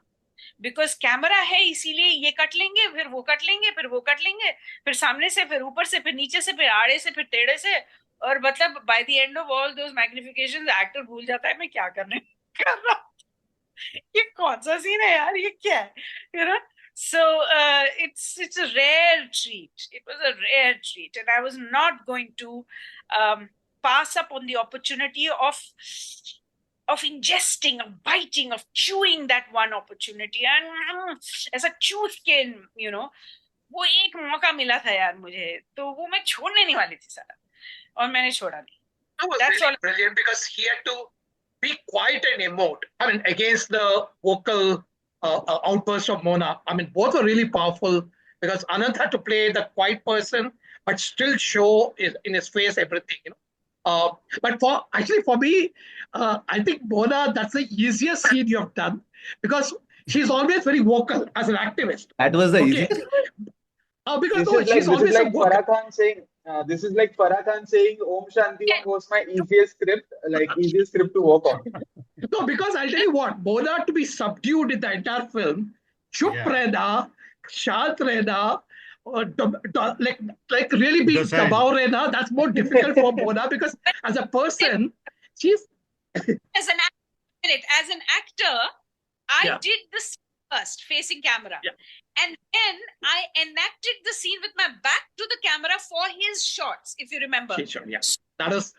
Speaker 2: Because camera है इसीलिए ये cut लेंगे, फिर वो cut लेंगे, फिर वो cut लेंगे, फिर सामने से, फिर ऊपर से, फिर नीचे से, फिर आड़े से, फिर टेढ़े से, और मतलब by the end of all those magnifications actor भूल जाता है मैं क्या करने कर रहा हूँ, ये कौन सा सीन है यार, ये क्या है, you know. So it's a rare treat. It was a rare treat, and I was not going to pass up on the opportunity of ingesting, of biting, of chewing that one opportunity. And ऐसा चूस के, you know, वो एक मौका मिला था यार मुझे, तो वो मैं छोड़ने नहीं वाली थी सारा, और मैंने छोड़ा नहीं.
Speaker 1: That's really brilliant, because he had to be quiet and emote. I mean, against the vocal outburst of Mona. I mean, both are really powerful, because Anand had to play the quiet person, but still show in his face everything, you know. But for me, I think Mona, that's the easiest scene you have done, because she's always very vocal as an activist.
Speaker 4: That was the easiest.
Speaker 1: Because
Speaker 3: this is like Farah Khan saying, this is like Farah Khan saying, Om Shanti Om was my easiest script, easiest script to work on.
Speaker 1: No, because I'll tell you what, Mona to be subdued in the entire film, chup rehna, shant rehna, like really being dabao rehna, that's more difficult for Mona, because as a person, she's...
Speaker 2: As an actor, I did the scene first, facing camera. Yeah. And then I enacted the scene with my back to the camera for his shots, if you remember.
Speaker 1: Sure, yeah. That is...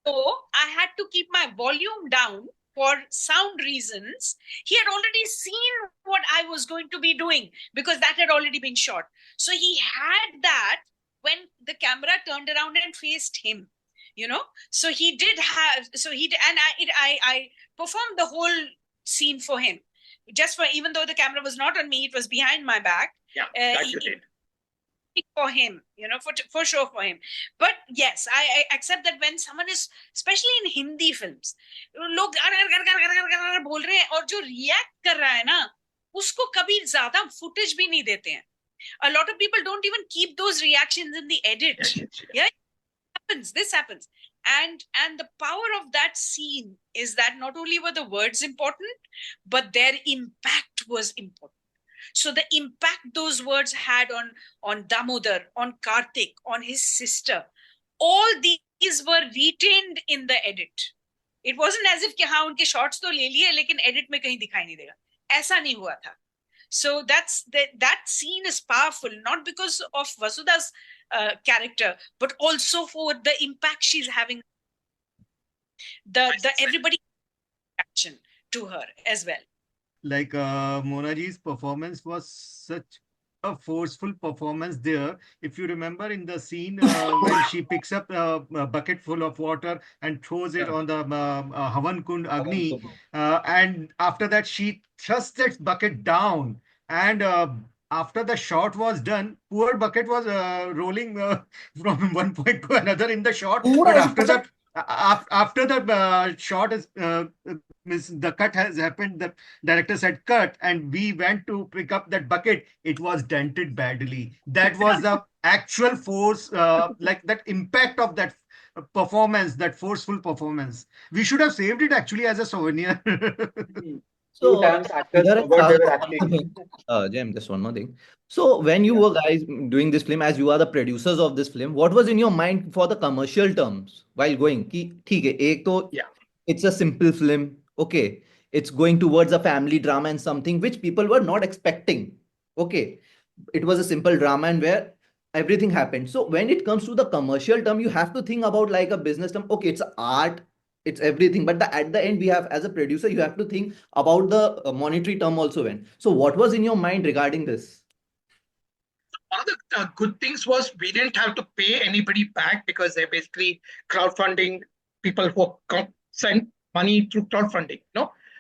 Speaker 2: So I had to keep my volume down for sound reasons. He had already seen what I was going to be doing, because that had already been shot. So he had that when the camera turned around and faced him, you know. So he did have, and I performed the whole scene for him. Just for, even though the camera was not on me, it was behind my back.
Speaker 1: Yeah, that you did.
Speaker 2: For him, you know, for sure for him. But yes, I accept that when someone is, especially in Hindi films, लोग बोल रहे हैं, और जो react कर रहा है ना, उसको कभी ज़्यादा footage भी नहीं देते हैं. A lot of people don't even keep those reactions in the edit. Yeah, this happens. And the power of that scene is that not only were the words important, but their impact was important. So the impact those words had on Damodar, on Kartik, on his sister, all these were retained in the edit. It wasn't as if कि हाँ उनके shots तो ले लिए लेकिन edit में कहीं दिखाई नहीं देगा. ऐसा नहीं हुआ था. So that scene is powerful, not because of Vasudha's character, but also for the impact she's having. The everybody reaction to her as well.
Speaker 5: Like Mona ji's performance was such a forceful performance there. If you remember in the scene when she picks up a bucket full of water and throws it on the Havan Kund Agni, and after that she thrusts that bucket down, and after the shot was done, poor bucket was rolling from one point to another in the shot. But after the shot is the cut has happened, the director said cut, and we went to pick up that bucket. It was dented badly. That was the actual force, like that impact of that performance, that forceful performance. We should have saved it actually as a souvenir.
Speaker 3: So,
Speaker 4: Jem, just one more thing. So when you were guys doing this film, as you are the producers of this film, what was in your mind for the commercial terms while going? कि ठीक है, एक तो it's a simple film. Okay, it's going towards a family drama and something which people were not expecting. Okay, it was a simple drama, and everything happened. So when it comes to the commercial term, you have to think about like a business term. Okay, it's art, it's everything, but at the end, we have, as a producer, you have to think about the monetary term also. When, so what was in your mind regarding this?
Speaker 1: One of the good things was we didn't have to pay anybody back because they're basically crowdfunding people who send money through crowdfunding.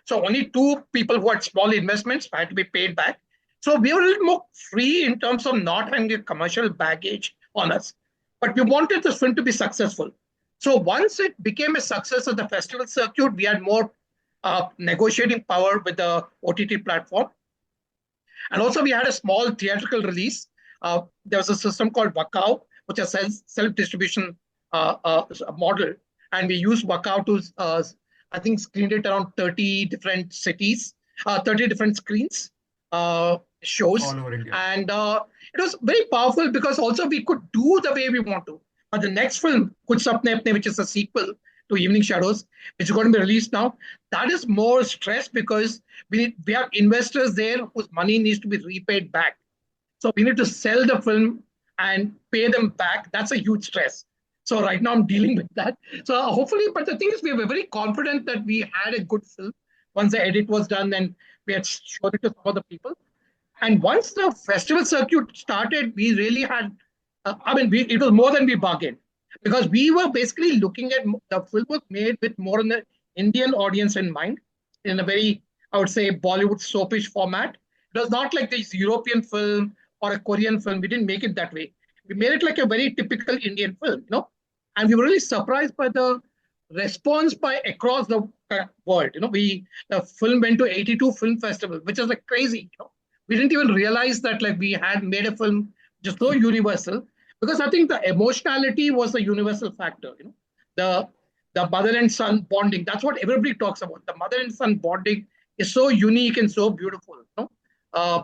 Speaker 1: So only two people who had small investments had to be paid back. So we were a little more free in terms of not having a commercial baggage on us. But we wanted this film to be successful. So once it became a success at the festival circuit, we had more negotiating power with the OTT platform. And also, we had a small theatrical release. There was a system called Wakao, which is a self-distribution model. And we used Wakao to, I think, screened it around 30 different cities, 30 different screens, shows.
Speaker 5: All over India.
Speaker 1: And it was very powerful because also we could do the way we want to. But the next film, Kuch Sapne Apne, which is a sequel to Evening Shadows, which is going to be released now, that is more stress because we have investors there whose money needs to be repaid back. So we need to sell the film and pay them back. That's a huge stress. So right now I'm dealing with that. So hopefully, but the thing is, we were very confident that we had a good film once the edit was done and we had shown it to some other people. And once the festival circuit started, we really had, it was more than we bargained because we were basically looking at the film was made with more an Indian audience in mind, in a very, I would say, Bollywood soapish format. It was not like this European film or a Korean film. We didn't make it that way. We made it like a very typical Indian film, and we were really surprised by the response by across the world. The film went to 82 film festivals, which is like crazy. We didn't even realize that like we had made a film just so universal because I think the emotionality was the universal factor. The mother and son bonding. That's what everybody talks about. The mother and son bonding is so unique and so beautiful.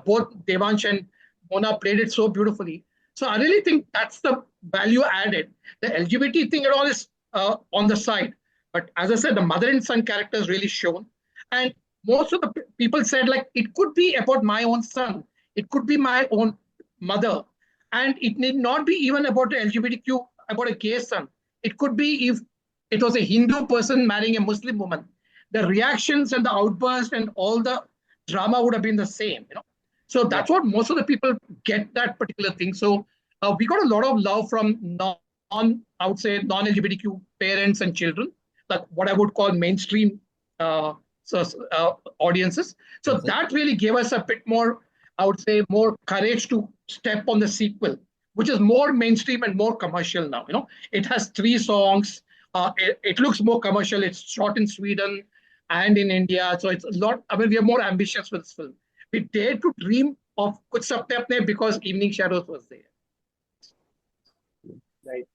Speaker 1: Both Devansh and Mona played it so beautifully. So I really think that's the value added. The LGBT thing at all is on the side. But as I said, the mother and son characters really shown. And most of the people said, like, it could be about my own son. It could be my own mother. And it need not be even about an LGBTQ, about a gay son. It could be if it was a Hindu person marrying a Muslim woman. The reactions and the outburst and all the drama would have been the same. So that's what most of the people get that particular thing. So we got a lot of love from I would say, non-LGBTQ parents and children, like what I would call mainstream audiences. So that really gave us a bit more, I would say, more courage to step on the sequel, which is more mainstream and more commercial now. It has 3 songs. It looks more commercial. It's shot in Sweden and in India. So it's a lot. We are more ambitious with this film. We dared to dream of Kuch Sapne Apne because Evening Shadows was there.
Speaker 3: Right.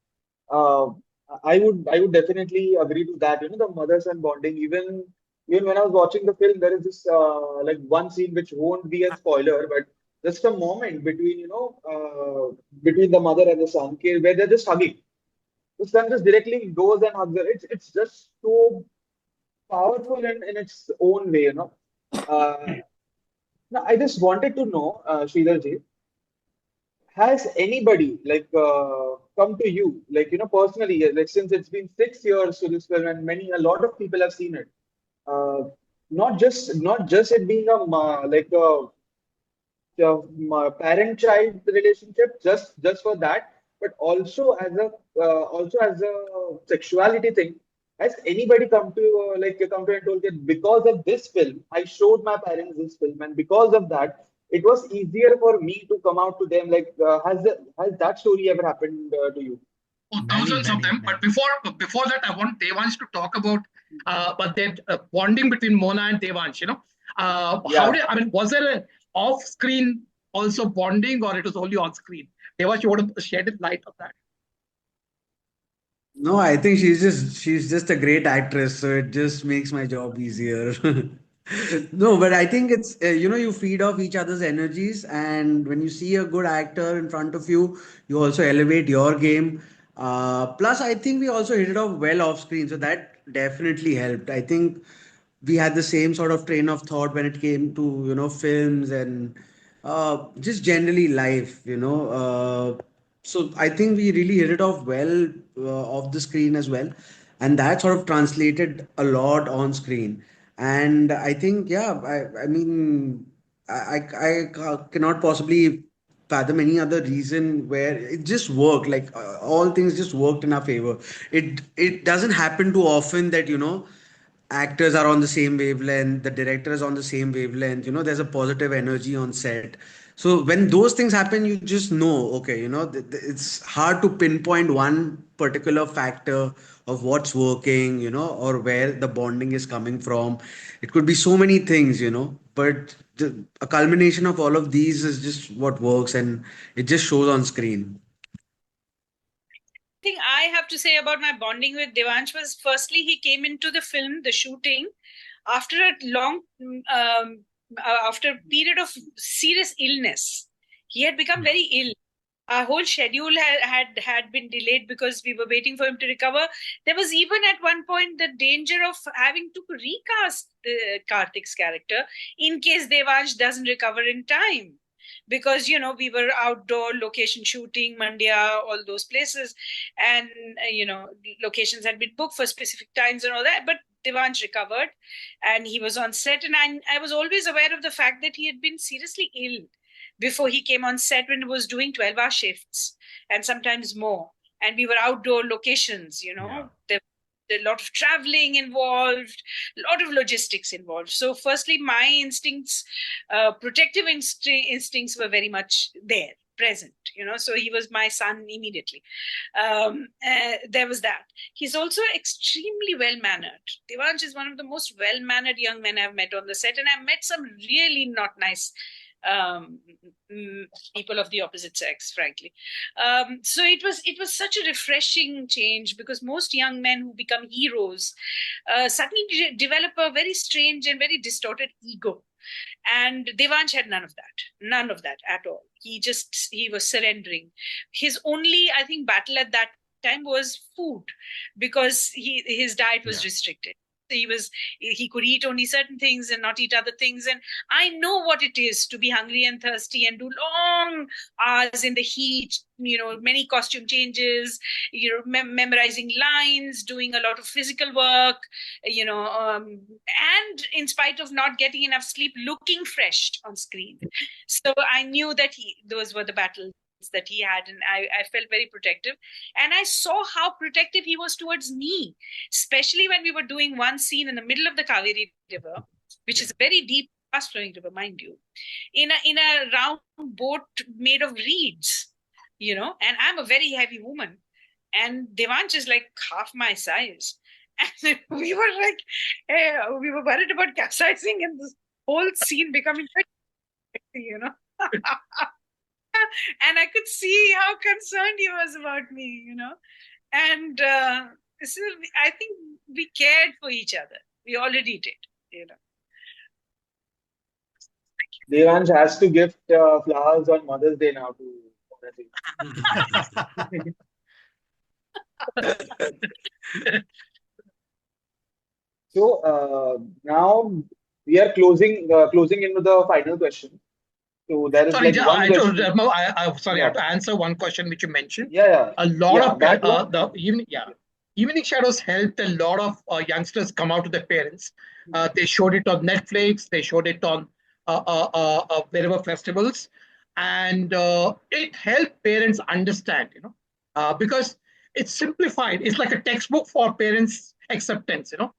Speaker 3: I would definitely agree to that. The mother-son bonding. Even when I was watching the film, there is this like one scene which won't be a spoiler, but just a moment between between the mother and the son, where they're just hugging. The son just directly goes and hugs her. It's just so powerful in its own way. Now, I just wanted to know, Sridhar ji, has anybody like come to you, like personally, like since it's been 6 years to this film, and a lot of people have seen it. Not just it being like a parent-child relationship, just for that, but also as a sexuality thing. Has anybody come to you and told that because of this film, I showed my parents this film, and because of that, it was easier for me to come out to them? Like, has that story ever happened to you?
Speaker 1: Oh, thousands of them. But before that, I want Devansh to talk about but their bonding between Mona and Devansh. Was there an off-screen also bonding, or it was only on screen? Devansh, you want to shed a light on that?
Speaker 6: No, I think she's just a great actress, so it just makes my job easier. No, but I think it's you feed off each other's energies, and when you see a good actor in front of you, you also elevate your game. Plus, I think we also hit it off well off screen, so that definitely helped. I think we had the same sort of train of thought when it came to films and just generally life. So I think we really hit it off well off the screen as well, and that sort of translated a lot on screen. And I think, yeah, I mean, cannot possibly fathom any other reason where it just worked. Like all things just worked in our favor. It doesn't happen too often that, you know, actors are on the same wavelength, the director is on the same wavelength, you know, there's a positive energy on set. So when those things happen, you just know, okay, you know, it's hard to pinpoint one particular factor of what's working, you know, or where the bonding is coming from. It could be so many things, you know, but a culmination of all of these is just what works, and it just shows on screen.
Speaker 2: Thing I have to say about my bonding with Devansh was, firstly, he came into the film, the shooting, after a long, after a period of serious illness. He had become very ill. Our whole schedule had been delayed because we were waiting for him to recover. There was even at one point the danger of having to recast Kartik's character in case Devansh doesn't recover in time. Because, you know, we were outdoor location shooting, Mandya, all those places. And, you know, locations had been booked for specific times and all that. But Devansh recovered and he was on set. And I was always aware of the fact that he had been seriously ill before he came on set, when he was doing 12-hour shifts and sometimes more. And we were outdoor locations, you know. Yeah. There a lot of traveling involved, a lot of logistics involved. So firstly, my instincts, protective instincts were very much there, present, you know. So he was my son immediately. There was that. He's also extremely well-mannered. Devansh is one of the most well-mannered young men I've met on the set, and I've met some really not nice people of the opposite sex, frankly. So it was such a refreshing change, because most young men who become heroes suddenly develop a very strange and very distorted ego. And Devansh had none of that at all. He was surrendering. His only, I think, battle at that time was food, because his diet was restricted. He could eat only certain things and not eat other things. And I know what it is to be hungry and thirsty and do long hours in the heat, you know, many costume changes, you know, memorizing lines, doing a lot of physical work, you know, and in spite of not getting enough sleep, looking fresh on screen. So I knew that those were the battles that he had, and I felt very protective. And I saw how protective he was towards me, especially when we were doing one scene in the middle of the Kaveri River, which is a very deep, fast-flowing river, mind you, in a round boat made of reeds, you know, and I'm a very heavy woman, and Devansh is like half my size. And we were like, we were worried about capsizing and this whole scene becoming, you know. And I could see how concerned he was about me, you know. And so I think we cared for each other. We already did, you know.
Speaker 3: Devansh has to gift flowers on Mother's Day now to So now we are closing into the final question. So there is
Speaker 1: sorry,
Speaker 3: like one question.
Speaker 1: I have to answer one question which you mentioned.
Speaker 3: Yeah.
Speaker 1: A lot of the Evening Shadows helped a lot of youngsters come out to their parents. They showed it on Netflix. They showed it on wherever festivals, and it helped parents understand, you know, because it's simplified. It's like a textbook for parents' acceptance, you know.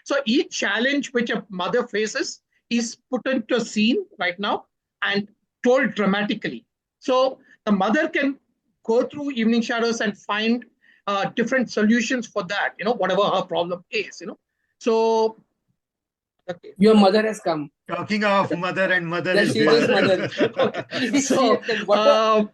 Speaker 1: So each challenge which a mother faces is put into a scene right now and told dramatically. So the mother can go through Evening Shadows and find different solutions for that, you know, whatever her problem is, you know. So
Speaker 7: okay. Your mother has come.
Speaker 5: Talking of mother, and mother is
Speaker 7: there. Mother.
Speaker 1: Okay. So what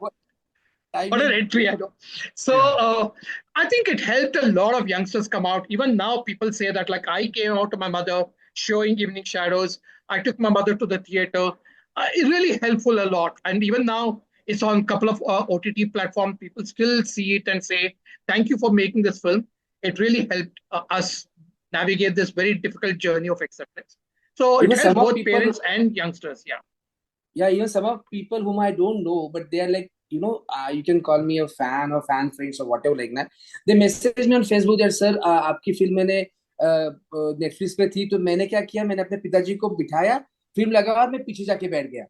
Speaker 1: an entry, I know. So I think it helped a lot of youngsters come out. Even now, people say that, like, I came out to my mother showing Evening Shadows. I took my mother to the theater. It's really helpful a lot. And even now, it's on a couple of OTT platforms. People still see it and say, thank you for making this film. It really helped us navigate this very difficult journey of acceptance. So it helps both parents and youngsters. Yeah.
Speaker 7: Yeah, even some of people whom I don't know, but they are like you can call me a fan or fan friends or whatever like that. They message me on Facebook that sir, आपकी film मैंने Netflix पे थी, तो मैंने क्या किया, मैंने अपने पिताजी को बिठाया, फिल्म लगा और मैं पीछे जाके बैठ गया.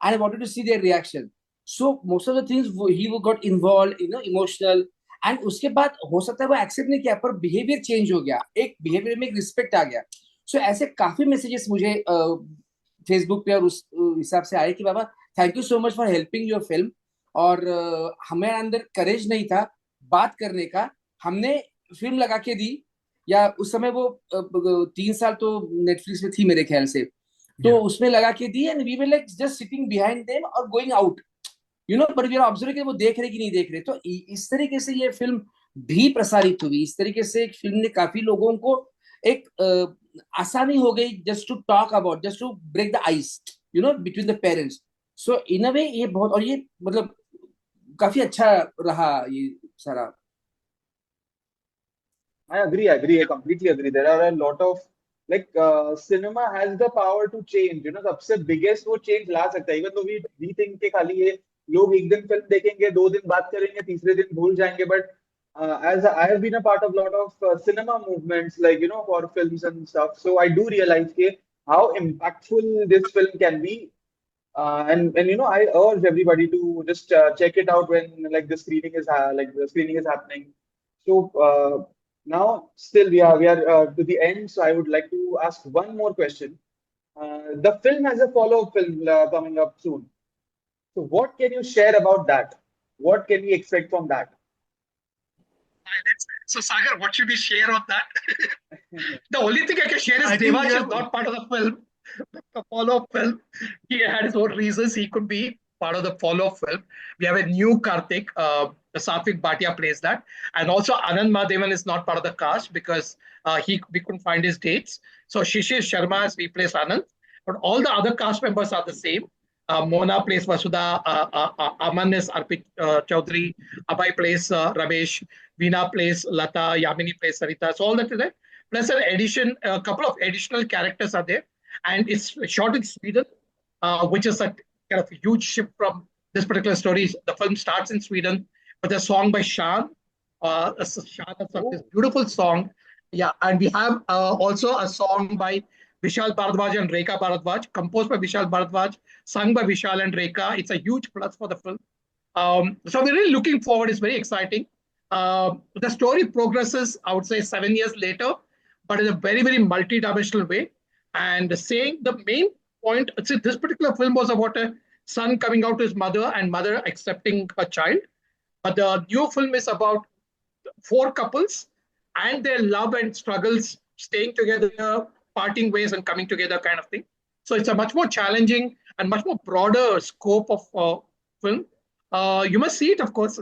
Speaker 7: I wanted to see their reaction. So most of the things he got involved, emotional. And उसके बाद हो सकता है वो एक्सेप्ट नहीं किया, पर बिहेवियर चेंज हो गया, एक बिहेवियर में एक रिस्पेक्ट आ गया. सो ऐसे काफी मैसेजेस मुझे फेसबुक पे और उस हिसाब से आए कि बाबा thank you so much for helping your film. और हमारे अंदर करेज नहीं था बात करने का, हमने फिल्म लगा के दी. या उस समय वो 3 साल तो नेटफ्लिक्स में थी मेरे ख्याल से, तो उसमें लगा के दी. And we were like just sitting behind them और going out, but we are observe कि वो देख रहे कि नहीं देख रहे. तो इस तरीके से ये फिल्म भी प्रसारित हुई. इस तरीके से एक फिल्म ने काफी लोगों को एक आसानी हो गई just to talk about, just to break the ice between the parents. So in a way ये बहुत, और ये मतलब काफी अच्छा रहा ये सारा.
Speaker 3: I agree. I completely agree. There are a lot of cinema has the power to change. सबसे biggest वो change ला सकता है. Even though we think कि खाली ये लोग एक दिन फिल्म देखेंगे, 2 दिन बात करेंगे, तीसरे दिन भूल जाएंगे. But as I have been a part of a lot of cinema movements, for films and stuff, so I do realize how impactful this film can be. And I urge everybody to just check it out when the screening is happening. So now still we are to the end. So I would like to ask one more question. The film has a follow-up film coming up soon. So what can you share about that? What can we expect from that?
Speaker 1: So Sagar, what should we share on that? The only thing I can share is Devansh is not part of the film. The follow-up film. He had his own reasons. He could be part of the follow-up film. We have a new Kartik. Satvik Bhatia plays that. And also Anand Mahadevan is not part of the cast because we couldn't find his dates. So Shishir Sharma has replaced Anand. But all the other cast members are the same. Mona plays Vasudha, Aman is Arpit Chaudhary, Abhay plays Ramesh, Veena plays Lata, Yamini plays Sarita. So all that is there. Plus a couple of additional characters are there. And it's shot in Sweden, which is a kind of a huge shift from this particular story. The film starts in Sweden with a song by Shan. Shan has this beautiful song. Yeah, and we have also a song by Vishal Bharadwaj and Rekha Bharadwaj, composed by Vishal Bharadwaj, sung by Vishal and Rekha. It's a huge plus for the film. So we're really looking forward. It's very exciting. The story progresses, I would say, 7 years later, but in a very, very multi-dimensional way. And saying the main point, this particular film was about a son coming out to his mother and mother accepting a child. But the new film is about 4 couples and their love and struggles, staying together, parting ways and coming together kind of thing. So it's a much more challenging and much more broader scope of film. You must see it, of course.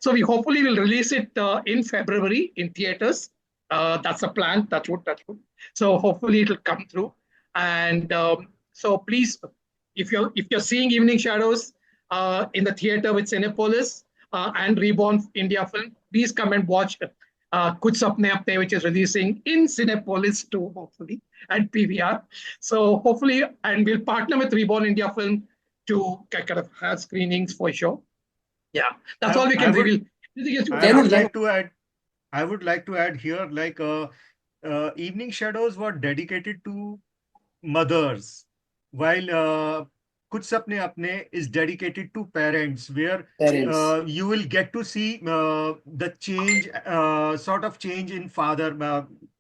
Speaker 1: So we hopefully will release it in February in theaters. That's a plan. Touch wood. So hopefully it will come through. And so please, if you're seeing Evening Shadows in the theater with Cinepolis and Reborn India Film, please come and watch Kuch Sapne Apne, which is releasing in Cinepolis too, hopefully, and PVR. So hopefully, and we'll partner with Reborn India Film to kind of have screenings for sure. Yeah, that's all we can reveal.
Speaker 5: I would like to add here, Evening Shadows were dedicated to mothers, while Kuch Sapne Apne is dedicated to parents, where you will get to see the change, sort of change in father,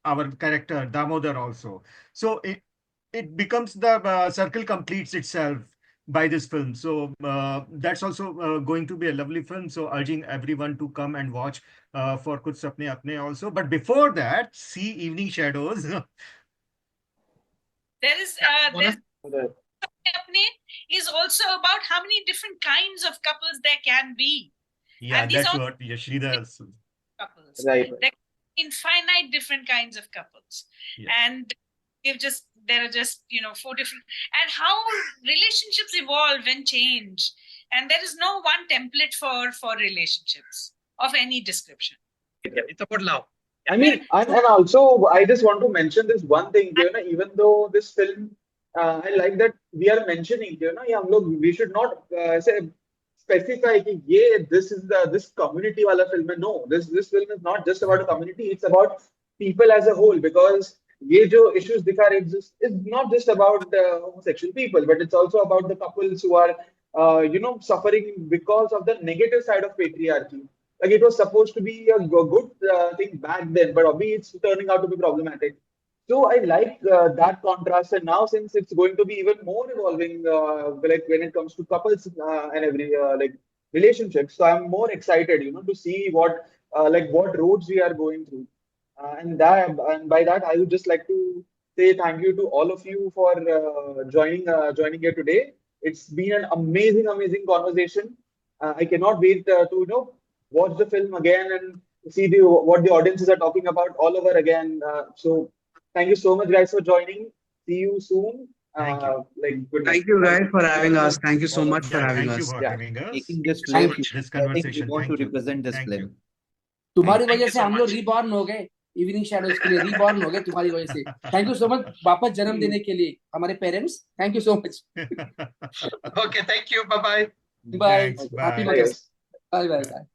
Speaker 5: our character, Damodar also. So it becomes the circle completes itself by this film. So that's also going to be a lovely film. So urging everyone to come and watch for Kuch Sapne Apne also. But before that, see Evening Shadows.
Speaker 2: There is is also about how many different kinds of couples there can be.
Speaker 5: Yeah, and that's what Yashrida.
Speaker 2: Couples. Right. There are infinite different kinds of couples. Yeah. And there are just 4 different, and how relationships evolve and change. And there is no one template for relationships of any description.
Speaker 1: It's about love.
Speaker 3: I mean, and also I just want to mention this one thing, even though this film, I like that we are mentioning, we should not say specify कि this community वाला film है. No, this film is not just about a community. It's about people as a whole, because ये जो issues दिखा रहे is not just about homosexual people, but it's also about the couples who are suffering because of the negative side of patriarchy. Like, it was supposed to be a good thing back then, but obviously it's turning out to be problematic. So I like that contrast, and now since it's going to be even more evolving, like when it comes to couples and every like relationships, so I'm more excited, to see what what roads we are going through, and by that I would just like to say thank you to all of you for joining here today. It's been an amazing conversation. I cannot wait to watch the film again and see what the audiences are talking about all over again. So thank you so much, guys, for joining. See you soon.
Speaker 5: Thank you.
Speaker 3: Good night.
Speaker 6: Thank you, guys, for having us. Thank you so much for
Speaker 5: Yeah,
Speaker 6: having
Speaker 5: thank you
Speaker 6: us.
Speaker 5: for
Speaker 3: Yeah.
Speaker 5: having us.
Speaker 4: Making this
Speaker 5: So
Speaker 4: film.
Speaker 5: much this
Speaker 4: I think we
Speaker 5: conversation.
Speaker 4: want to
Speaker 5: Thank you.
Speaker 4: represent this
Speaker 5: Thank
Speaker 4: film.
Speaker 5: you.
Speaker 7: तुम्हारी
Speaker 1: Thank
Speaker 7: वजह
Speaker 1: you
Speaker 7: से
Speaker 1: so
Speaker 7: हम लोग
Speaker 1: much.
Speaker 7: Reborn हो गए evening shadows के लिए reborn हो गए तुम्हारी वजह से थैंक यू सो मच वापस जन्म देने के लिए हमारे parents thank you so much
Speaker 1: Okay, thank you. Bye bye.
Speaker 7: Bye
Speaker 5: Thanks.
Speaker 7: Happy
Speaker 5: Bye.
Speaker 3: Bye, guys.
Speaker 7: Bye bye bye